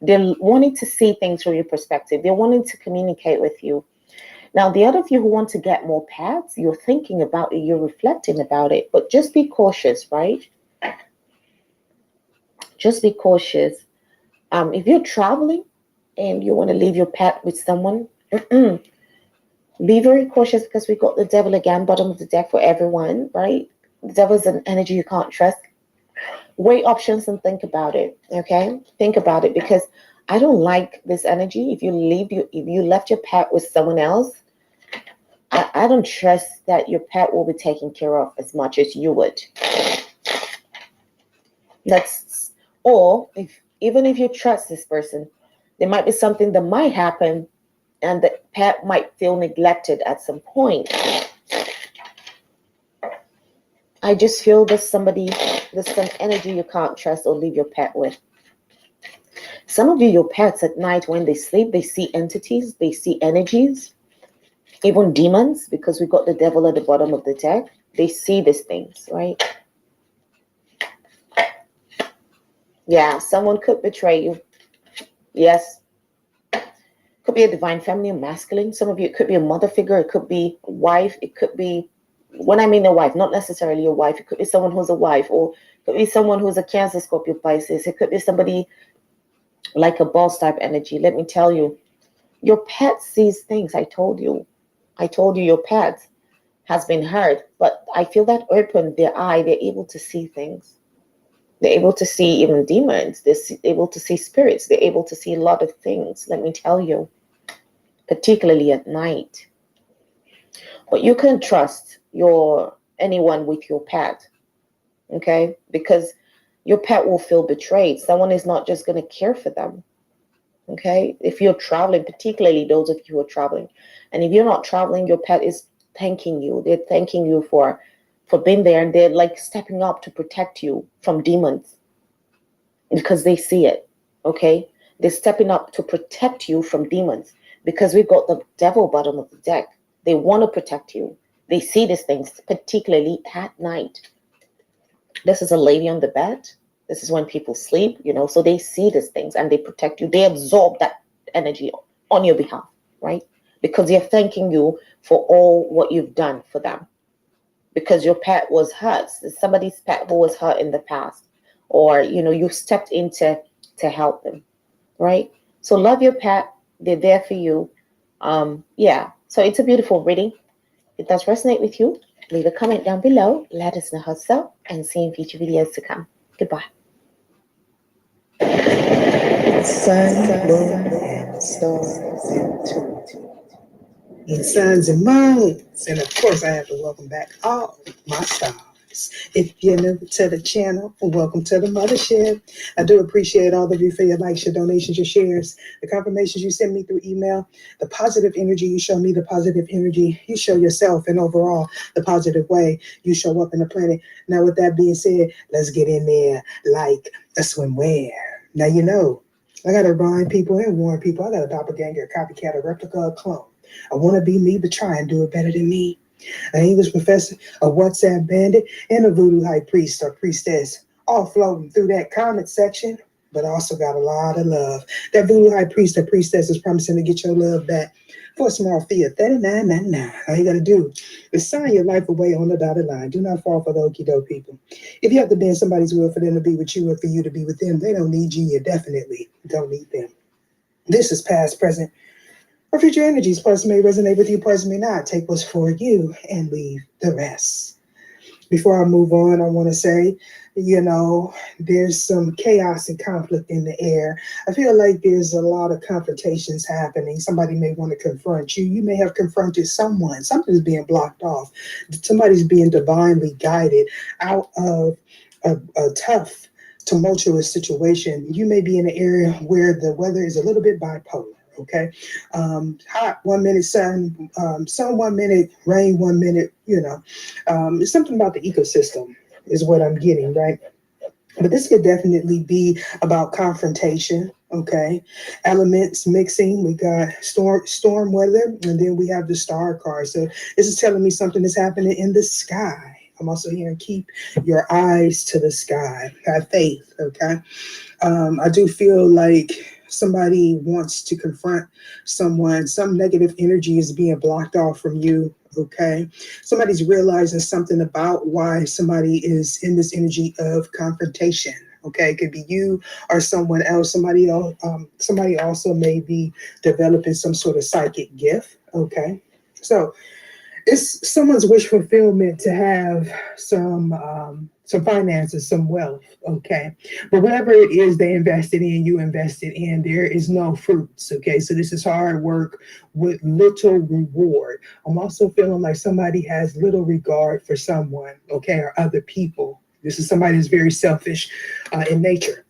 They're wanting to see things from your perspective. They're wanting to communicate with you. Now, the other of you who want to get more pets, you're thinking about it, you're reflecting about it, but just be cautious, right? Just be cautious. If you're traveling and you want to leave your pet with someone, be very cautious, because we got the devil again, bottom of the deck for everyone, right? The devil is an energy you can't trust. Weigh options and think about it, okay? Think about it, because I don't like this energy. If you left your pet with someone else, I don't trust that your pet will be taken care of as much as you would. Even if you trust this person, there might be something that might happen and the pet might feel neglected at some point. I just feel there's some energy you can't trust or leave your pet with. Some of you, your pets at night when they sleep, they see entities, they see energies, even demons, because we got the devil at the bottom of the deck. They see these things, right? Yeah, someone could betray you. Yes. Could be a divine feminine, masculine. Some of you, it could be a mother figure. It could be a wife. It could be, when I mean a wife, not necessarily a wife. It could be someone who's a wife, or it could be someone who's a Cancer, Scorpio, Pisces. It could be somebody like a boss type energy. Let me tell you, your pet sees things. I told you your pet has been hurt, but I feel that opened their eye. They're able to see things. They're able to see even demons. They're able to see spirits. They're able to see a lot of things, let me tell you, particularly at night. But you can trust anyone with your pet, okay? Because your pet will feel betrayed. Someone is not just going to care for them, okay? If you're traveling, particularly those of you who are traveling, and if you're not traveling, your pet is thanking you. They're thanking you for being there, and they're like stepping up to protect you from demons because they see it, okay? They're stepping up to protect you from demons because we've got the devil bottom of the deck. They want to protect you. They see these things, particularly at night. This is a lady on the bed. This is when people sleep, so they see these things and they protect you. They absorb that energy on your behalf, right? Because they're thanking you for all what you've done for them. Because your pet was hurt, somebody's pet who was hurt in the past, or you stepped in to help them, right? So love your pet. They're there for you. So it's a beautiful reading. If it does resonate with you, leave a comment down below. Let us know how so, and see you in future videos to come. Goodbye. Sun, moon, and stars, and suns and moons. And of course, I have to welcome back all my stars. If you're new to the channel, welcome to the mothership. I do appreciate all of you for your likes, your donations, your shares, the confirmations you send me through email, the positive energy you show me, the positive energy you show yourself, and overall, the positive way you show up in the planet. Now, with that being said, let's get in there like a swimwear. Now, you know, I got to remind people and warn people, I got a doppelganger, a copycat, a replica, a clone. I want to be me, but try and do it better than me. An English professor, a WhatsApp bandit, and a voodoo high priest or priestess, all floating through that comment section, but also got a lot of love. That voodoo high priest or priestess is promising to get your love back for a small fee of $39.99. All you got to do is sign your life away on the dotted line. Do not fall for the okie doke people. If you have to be in somebody's will for them to be with you or for you to be with them, they don't need you. You definitely don't need them. This is past, present, or future energies. Parts may resonate with you, parts may not. Take what's for you and leave the rest. Before I move on, I want to say, you know, there's some chaos and conflict in the air. I feel like there's a lot of confrontations happening. Somebody may want to confront you. You may have confronted someone. Something's being blocked off. Somebody's being divinely guided out of a tough, tumultuous situation. You may be in an area where the weather is a little bit bipolar. Okay, hot 1 minute, sun 1 minute, rain 1 minute. You know, it's something about the ecosystem is what I'm getting, right? But this could definitely be about confrontation. Okay, elements mixing. We got storm weather, and then we have the star card. So this is telling me something is happening in the sky. I'm also hearing keep your eyes to the sky. Have faith. Okay, I do feel like somebody wants to confront someone. Some negative energy is being blocked off from you. Okay, somebody's realizing something about why somebody is in this energy of confrontation. Okay, it could be you or someone else. Somebody else. Somebody also may be developing some sort of psychic gift. Okay, so it's someone's wish fulfillment to have some finances, some wealth, okay? But whatever it is they invested in, you invested in, there is no fruits, okay? So this is hard work with little reward. I'm also feeling like somebody has little regard for someone, okay, or other people. This is somebody who's very selfish in nature.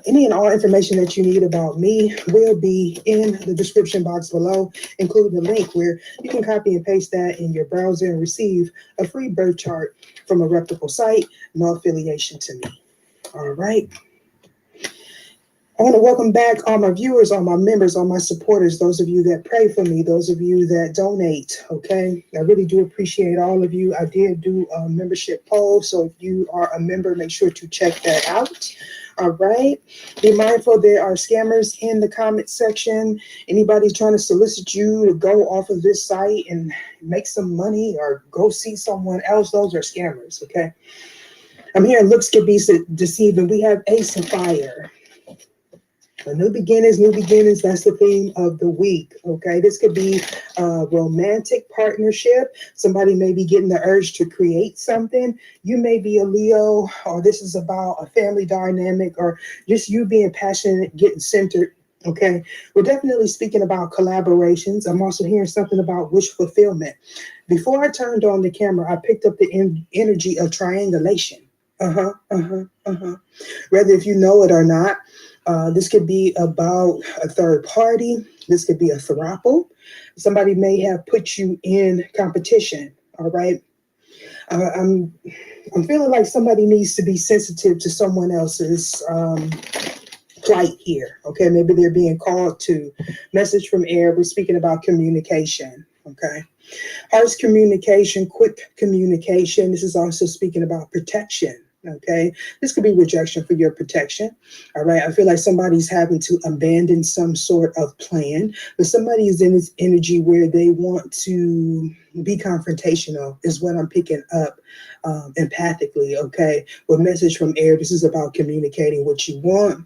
Any and all information that you need about me will be in the description box below, including the link where you can copy and paste that in your browser and receive a free birth chart from a reputable site, no affiliation to me. All right. I want to welcome back all my viewers, all my members, all my supporters, those of you that pray for me, those of you that donate, okay? I really do appreciate all of you. I did do a membership poll, so if you are a member, make sure to check that out. All right. Be mindful there are scammers in the comment section. Anybody trying to solicit you to go off of this site and make some money or go see someone else, those are scammers, okay? I'm hearing looks can be deceiving. We have Ace and Fire. New beginnings, that's the theme of the week, okay? This could be a romantic partnership. Somebody may be getting the urge to create something. You may be a Leo, or this is about a family dynamic, or just you being passionate, getting centered, okay? We're definitely speaking about collaborations. I'm also hearing something about wish fulfillment. Before I turned on the camera, I picked up the energy of triangulation. Whether if you know it or not, this could be about a third party. This could be a throuple. Somebody may have put you in competition. All right. I'm feeling like somebody needs to be sensitive to someone else's plight here. Okay. Maybe they're being called to. Message from air. We're speaking about communication. Okay. Heart's communication, quick communication. This is also speaking about protection. Okay, this could be rejection for your protection. All right, I feel like somebody's having to abandon some sort of plan, but somebody is in this energy where they want to be confrontational, is what I'm picking up empathically. Okay, with message from air, this is about communicating what you want.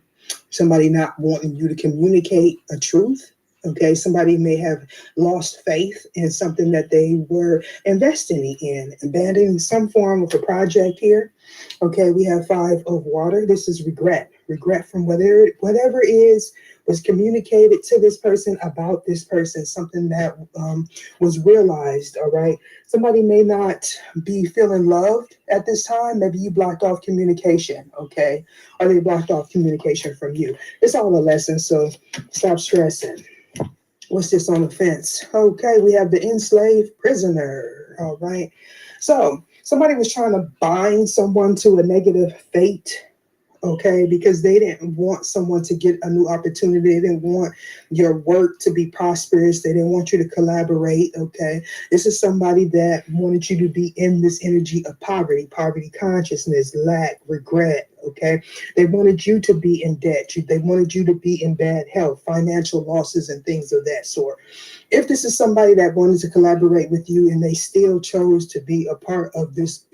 Somebody not wanting you to communicate a truth. Okay, somebody may have lost faith in something that they were investing in, abandoning some form of a project here. Okay, we have 5 of water. This is regret. regret from whatever was communicated to this person about this person, something that was realized. All right. Somebody may not be feeling loved at this time. Maybe you blocked off communication. Okay. Or they blocked off communication from you. It's all a lesson. So stop stressing. What's this on the fence? Okay. We have the enslaved prisoner. All right. So somebody was trying to bind someone to a negative fate. Okay, because they didn't want someone to get a new opportunity. They didn't want your work to be prosperous. They didn't want you to collaborate. Okay, this is somebody that wanted you to be in this energy of poverty consciousness, lack, regret. Okay, they wanted you to be in debt. They wanted you to be in bad health, financial losses, and things of that sort. If this is somebody that wanted to collaborate with you and they still chose to be a part of this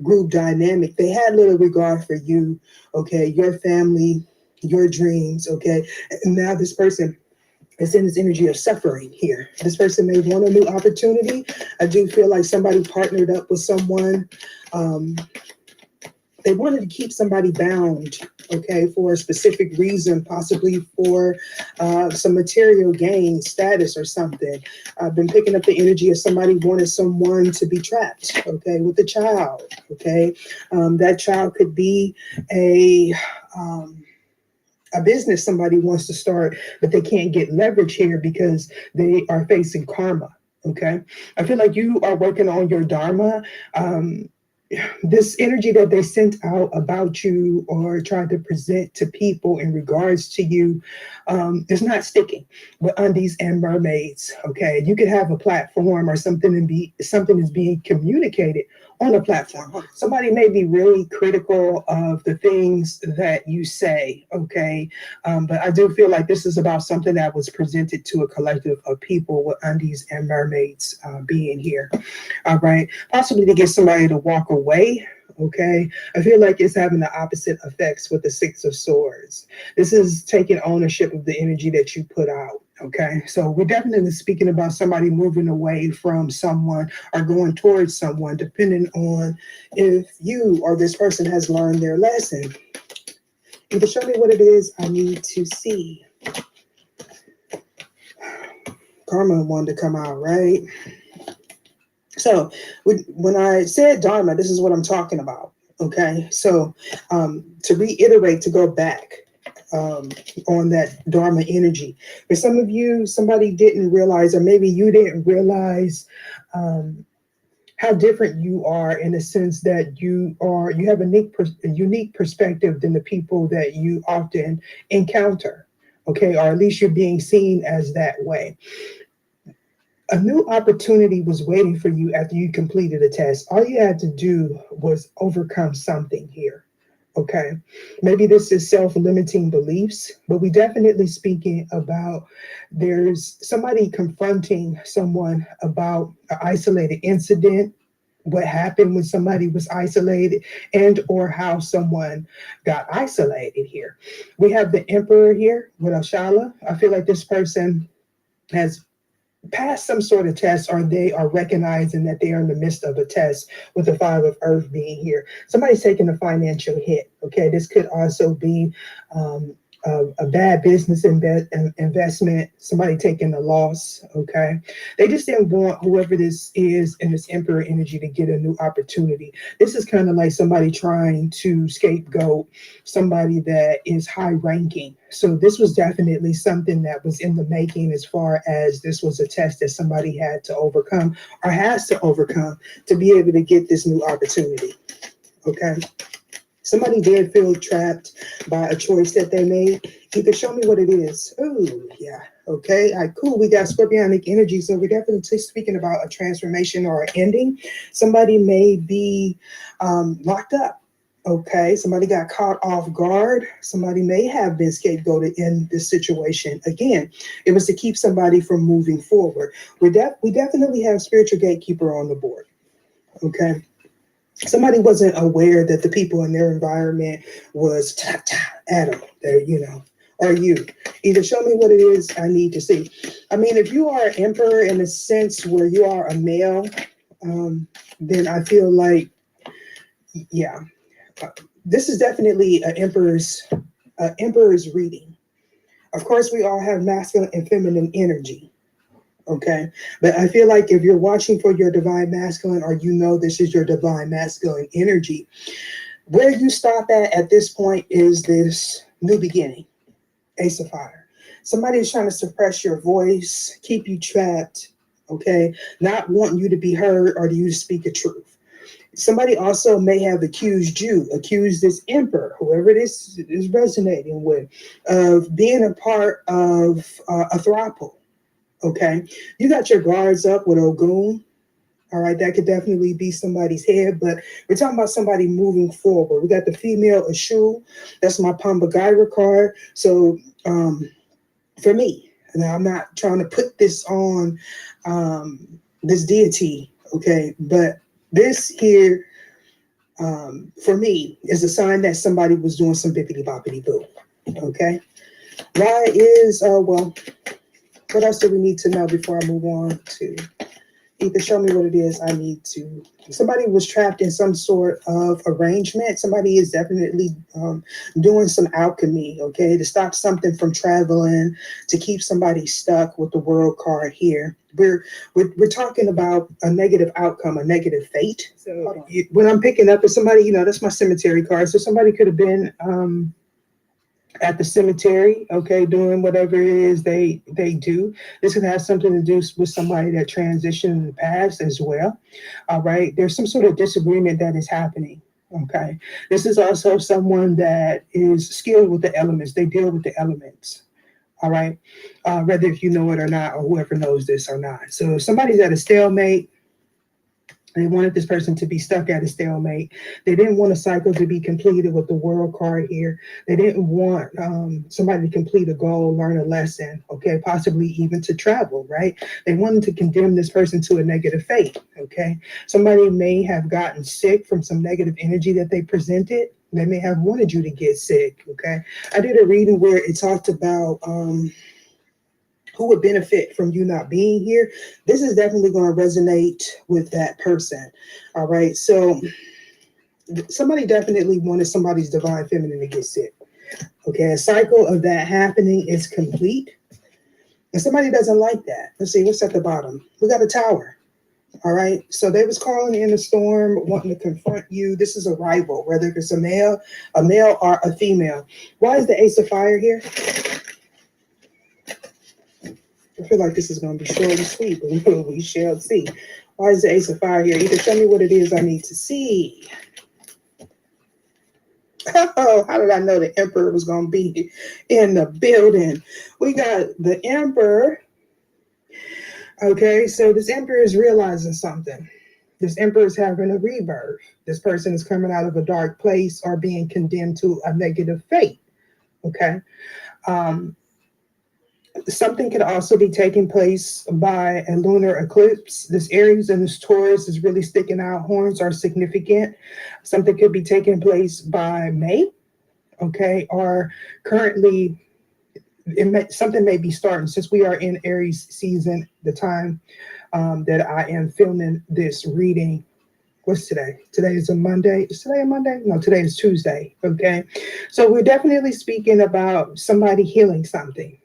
group dynamic, they had little regard for you, okay, your family, your dreams, okay? And now this person is in this energy of suffering here. This person may want a new opportunity. I do feel like somebody partnered up with someone. They wanted to keep somebody bound, okay, for a specific reason, possibly for some material gain, status, or something. I've been picking up the energy of somebody wanted someone to be trapped, okay, with a child, okay. That child could be a business somebody wants to start, but they can't get leverage here because they are facing karma, okay. I feel like you are working on your dharma. This energy that they sent out about you or tried to present to people in regards to you is not sticking with undies and mermaids. Okay, you could have a platform or something is being communicated on a platform. Somebody may be really critical of the things that you say. Okay, but I do feel like this is about something that was presented to a collective of people with undies and mermaids being here. All right, possibly to get somebody to walk away. Okay, I feel like it's having the opposite effects with the Six of Swords. This is taking ownership of the energy that you put out. Okay, so we're definitely speaking about somebody moving away from someone or going towards someone, depending on if you or this person has learned their lesson. Either show me what it is I need to see. Karma wanted to come out, right? So when I said Dharma, this is what I'm talking about. Okay, so to reiterate, to go back on that Dharma energy. For some of you, somebody didn't realize, or maybe you didn't realize how different you are, in the sense that you have a unique perspective than the people that you often encounter. Okay, or at least you're being seen as that way. A new opportunity was waiting for you after you completed a test. All you had to do was overcome something here. Okay, maybe this is self-limiting beliefs, but we definitely speaking about there's somebody confronting someone about an isolated incident, what happened when somebody was isolated, and or how someone got isolated here. We have the Emperor here with Ashala. I feel like this person has pass some sort of test, or they are recognizing that they are in the midst of a test, with the Five of Earth being here. Somebody's taking a financial hit. Okay, this could also be a bad business investment, somebody taking a loss. Okay, they just didn't want whoever this is in this Emperor energy to get a new opportunity. This is kind of like somebody trying to scapegoat somebody that is high ranking. So this was definitely something that was in the making, as far as this was a test that somebody had to overcome, or has to overcome, to be able to get this new opportunity. Okay. Somebody did feel trapped by a choice that they made. Either show me what it is. Oh, yeah. Okay. All right, cool. We got scorpionic energy. So we're definitely speaking about a transformation or an ending. Somebody may be locked up. Okay. Somebody got caught off guard. Somebody may have been scapegoated in this situation. Again, it was to keep somebody from moving forward. We definitely have spiritual gatekeeper on the board. Okay. Somebody wasn't aware that the people in their environment was at them, or you. Either show me what it is I need to see. I mean, if you are an emperor in a sense where you are a male, then I feel like, yeah, this is definitely an emperor's Emperor's reading. Of course, we all have masculine and feminine energy. Okay. But I feel like if you're watching for your divine masculine, or you know this is your divine masculine energy, where you stop at this point is this new beginning. Ace of Fire. Somebody is trying to suppress your voice, keep you trapped, okay? Not wanting you to be heard or you to speak the truth. Somebody also may have accused this emperor, whoever this is resonating with, of being a part of a throuple, okay? You got your guards up with Ogun. All right, that could definitely be somebody's head, but we're talking about somebody moving forward. We got the female Ashu. That's my Pambagaira card. So for me, now I'm not trying to put this on this deity, okay, but this here, for me, is a sign that somebody was doing some bippity boppity boo, okay? Why is, well, what else do we need to know before I move on to either show me what it is I need to. Somebody was trapped in some sort of arrangement. Somebody is definitely doing some alchemy, okay, to stop something from traveling, to keep somebody stuck with the world card here. We're talking about a negative outcome, a negative fate. So when I'm picking up, is somebody, you know, that's my cemetery card. So somebody could have been at the cemetery, okay, doing whatever it is they do. This could have something to do with somebody that transitioned in the past as well. All right, there's some sort of disagreement that is happening. Okay, this is also someone that is skilled with the elements. They deal with the elements. All right, whether if you know it or not, or whoever knows this or not. So if somebody's at a stalemate, they wanted this person to be stuck at a stalemate. They didn't want a cycle to be completed with the world card here. They didn't want somebody to complete a goal, learn a lesson, okay, possibly even to travel, right? They wanted to condemn this person to a negative fate, okay? Somebody may have gotten sick from some negative energy that they presented. They may have wanted you to get sick, okay? I did a reading where it talked about who would benefit from you not being here. This is definitely going to resonate with that person. All right. So somebody definitely wanted somebody's divine feminine to get sick. Okay. A cycle of that happening is complete. And somebody doesn't like that. Let's see, what's at the bottom? We got a Tower. All right. So they was calling in a storm, wanting to confront you. This is a rival, whether it's a male or a female. Why is the Ace of Fire here? I feel like this is going to be short and sweet, but we shall see. Why is the Ace of Fire here? Either show me what it is I need to see. Oh, how did I know the Emperor was going to be in the building? We got the Emperor. Okay, so this Emperor is realizing something. This Emperor is having a rebirth. This person is coming out of a dark place or being condemned to a negative fate. Okay. Something could also be taking place by a lunar eclipse. This Aries and this Taurus is really sticking out. Horns are significant. Something could be taking place by May, okay, or currently something may be starting since we are in Aries season, the time that I am filming this reading. What's today? Today is a Monday. Is today a Monday? No, today is Tuesday, okay? So we're definitely speaking about somebody healing something.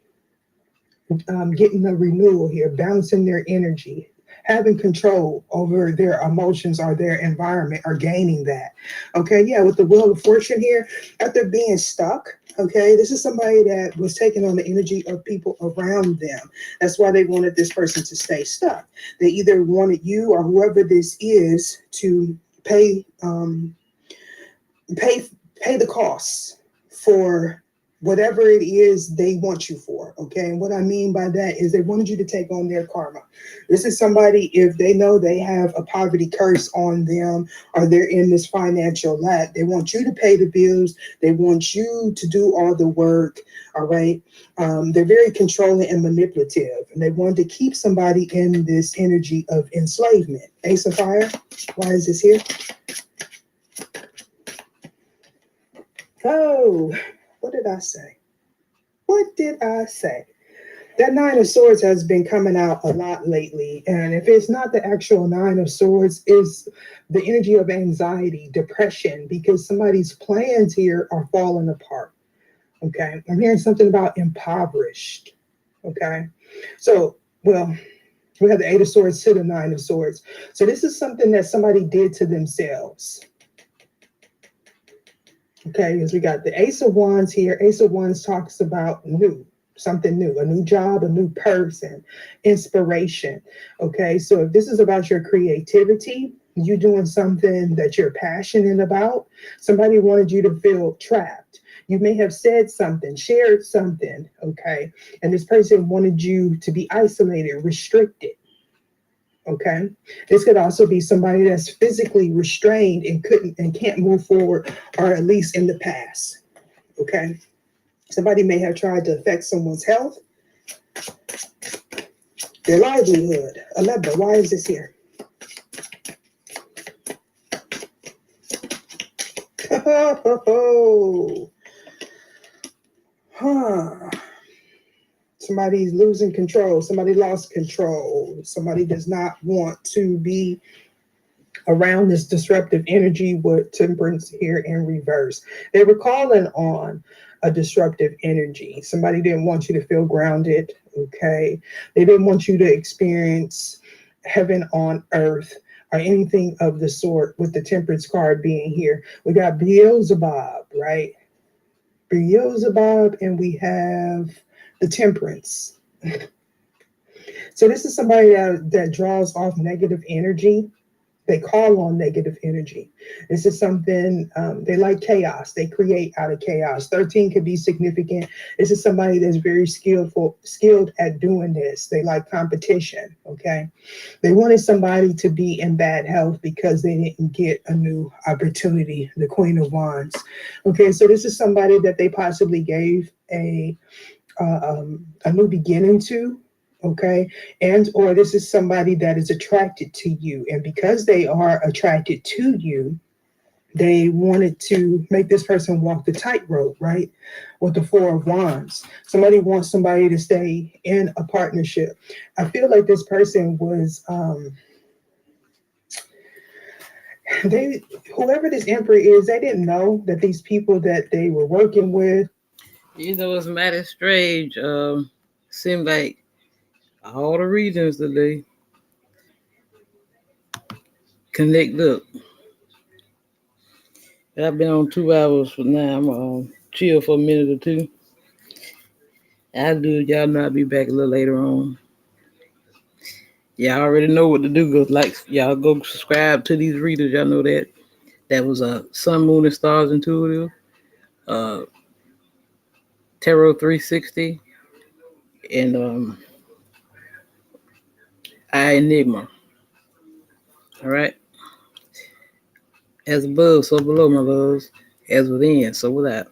Getting a renewal here, balancing their energy, having control over their emotions or their environment, or gaining that. Okay, yeah, with the Wheel of Fortune here, after being stuck, okay, this is somebody that was taking on the energy of people around them. That's why they wanted this person to stay stuck. They either wanted you or whoever this is to pay the costs for whatever it is they want you for, okay? And what I mean by that is they wanted you to take on their karma. This is somebody, if they know they have a poverty curse on them or they're in this financial lack, they want you to pay the bills. They want you to do all the work, all right? They're very controlling and manipulative, and they wanted to keep somebody in this energy of enslavement. Ace of Fire, why is this here? Oh, what did I say? What did I say? That Nine of Swords has been coming out a lot lately. And if it's not the actual Nine of Swords, it's the energy of anxiety, depression, because somebody's plans here are falling apart. Okay. I'm hearing something about impoverished. Okay. So, well, we have the Eight of Swords to the Nine of Swords. So this is something that somebody did to themselves. Okay, because we got the Ace of Wands here. Ace of Wands talks about new, something new, a new job, a new person, inspiration. Okay, so if this is about your creativity, you doing something that you're passionate about, somebody wanted you to feel trapped. You may have said something, shared something, okay, and this person wanted you to be isolated, restricted. Okay, this could also be somebody that's physically restrained and couldn't and can't move forward, or at least in the past. Okay, somebody may have tried to affect someone's health, their livelihood. 11. Why is this here? Huh. Somebody's losing control. Somebody lost control. Somebody does not want to be around this disruptive energy with Temperance here in reverse. They were calling on a disruptive energy. Somebody didn't want you to feel grounded, okay? They didn't want you to experience heaven on earth or anything of the sort, with the Temperance card being here. We got Beelzebub, right? Beelzebub, and we have the Temperance. So this is somebody that draws off negative energy. They call on negative energy. This is something, they like chaos. They create out of chaos. 13 could be significant. This is somebody that's very skilled at doing this. They like competition, okay? They wanted somebody to be in bad health because they didn't get a new opportunity, the Queen of Wands. Okay, so this is somebody that they possibly gave a new beginning to, okay, and or this is somebody that is attracted to you, and because they are attracted to you, they wanted to make this person walk the tightrope, right? With the Four of Wands, somebody wants somebody to stay in a partnership. I feel like this person was they, whoever this Emperor is, they didn't know that these people that they were working with. You know, it's mighty strange. Seemed like all the readings today connect up. I've been on 2 hours for now. I'm chill for a minute or two. I'll do it. Y'all know I'll be back a little later on. Y'all already know what to do. Go like y'all go subscribe to these readers. Y'all know that. That was a Sun, Moon, and Stars Intuitive, uh, Tarot 360, and I Enigma. All right. As above, so below, my loves. As within, so without.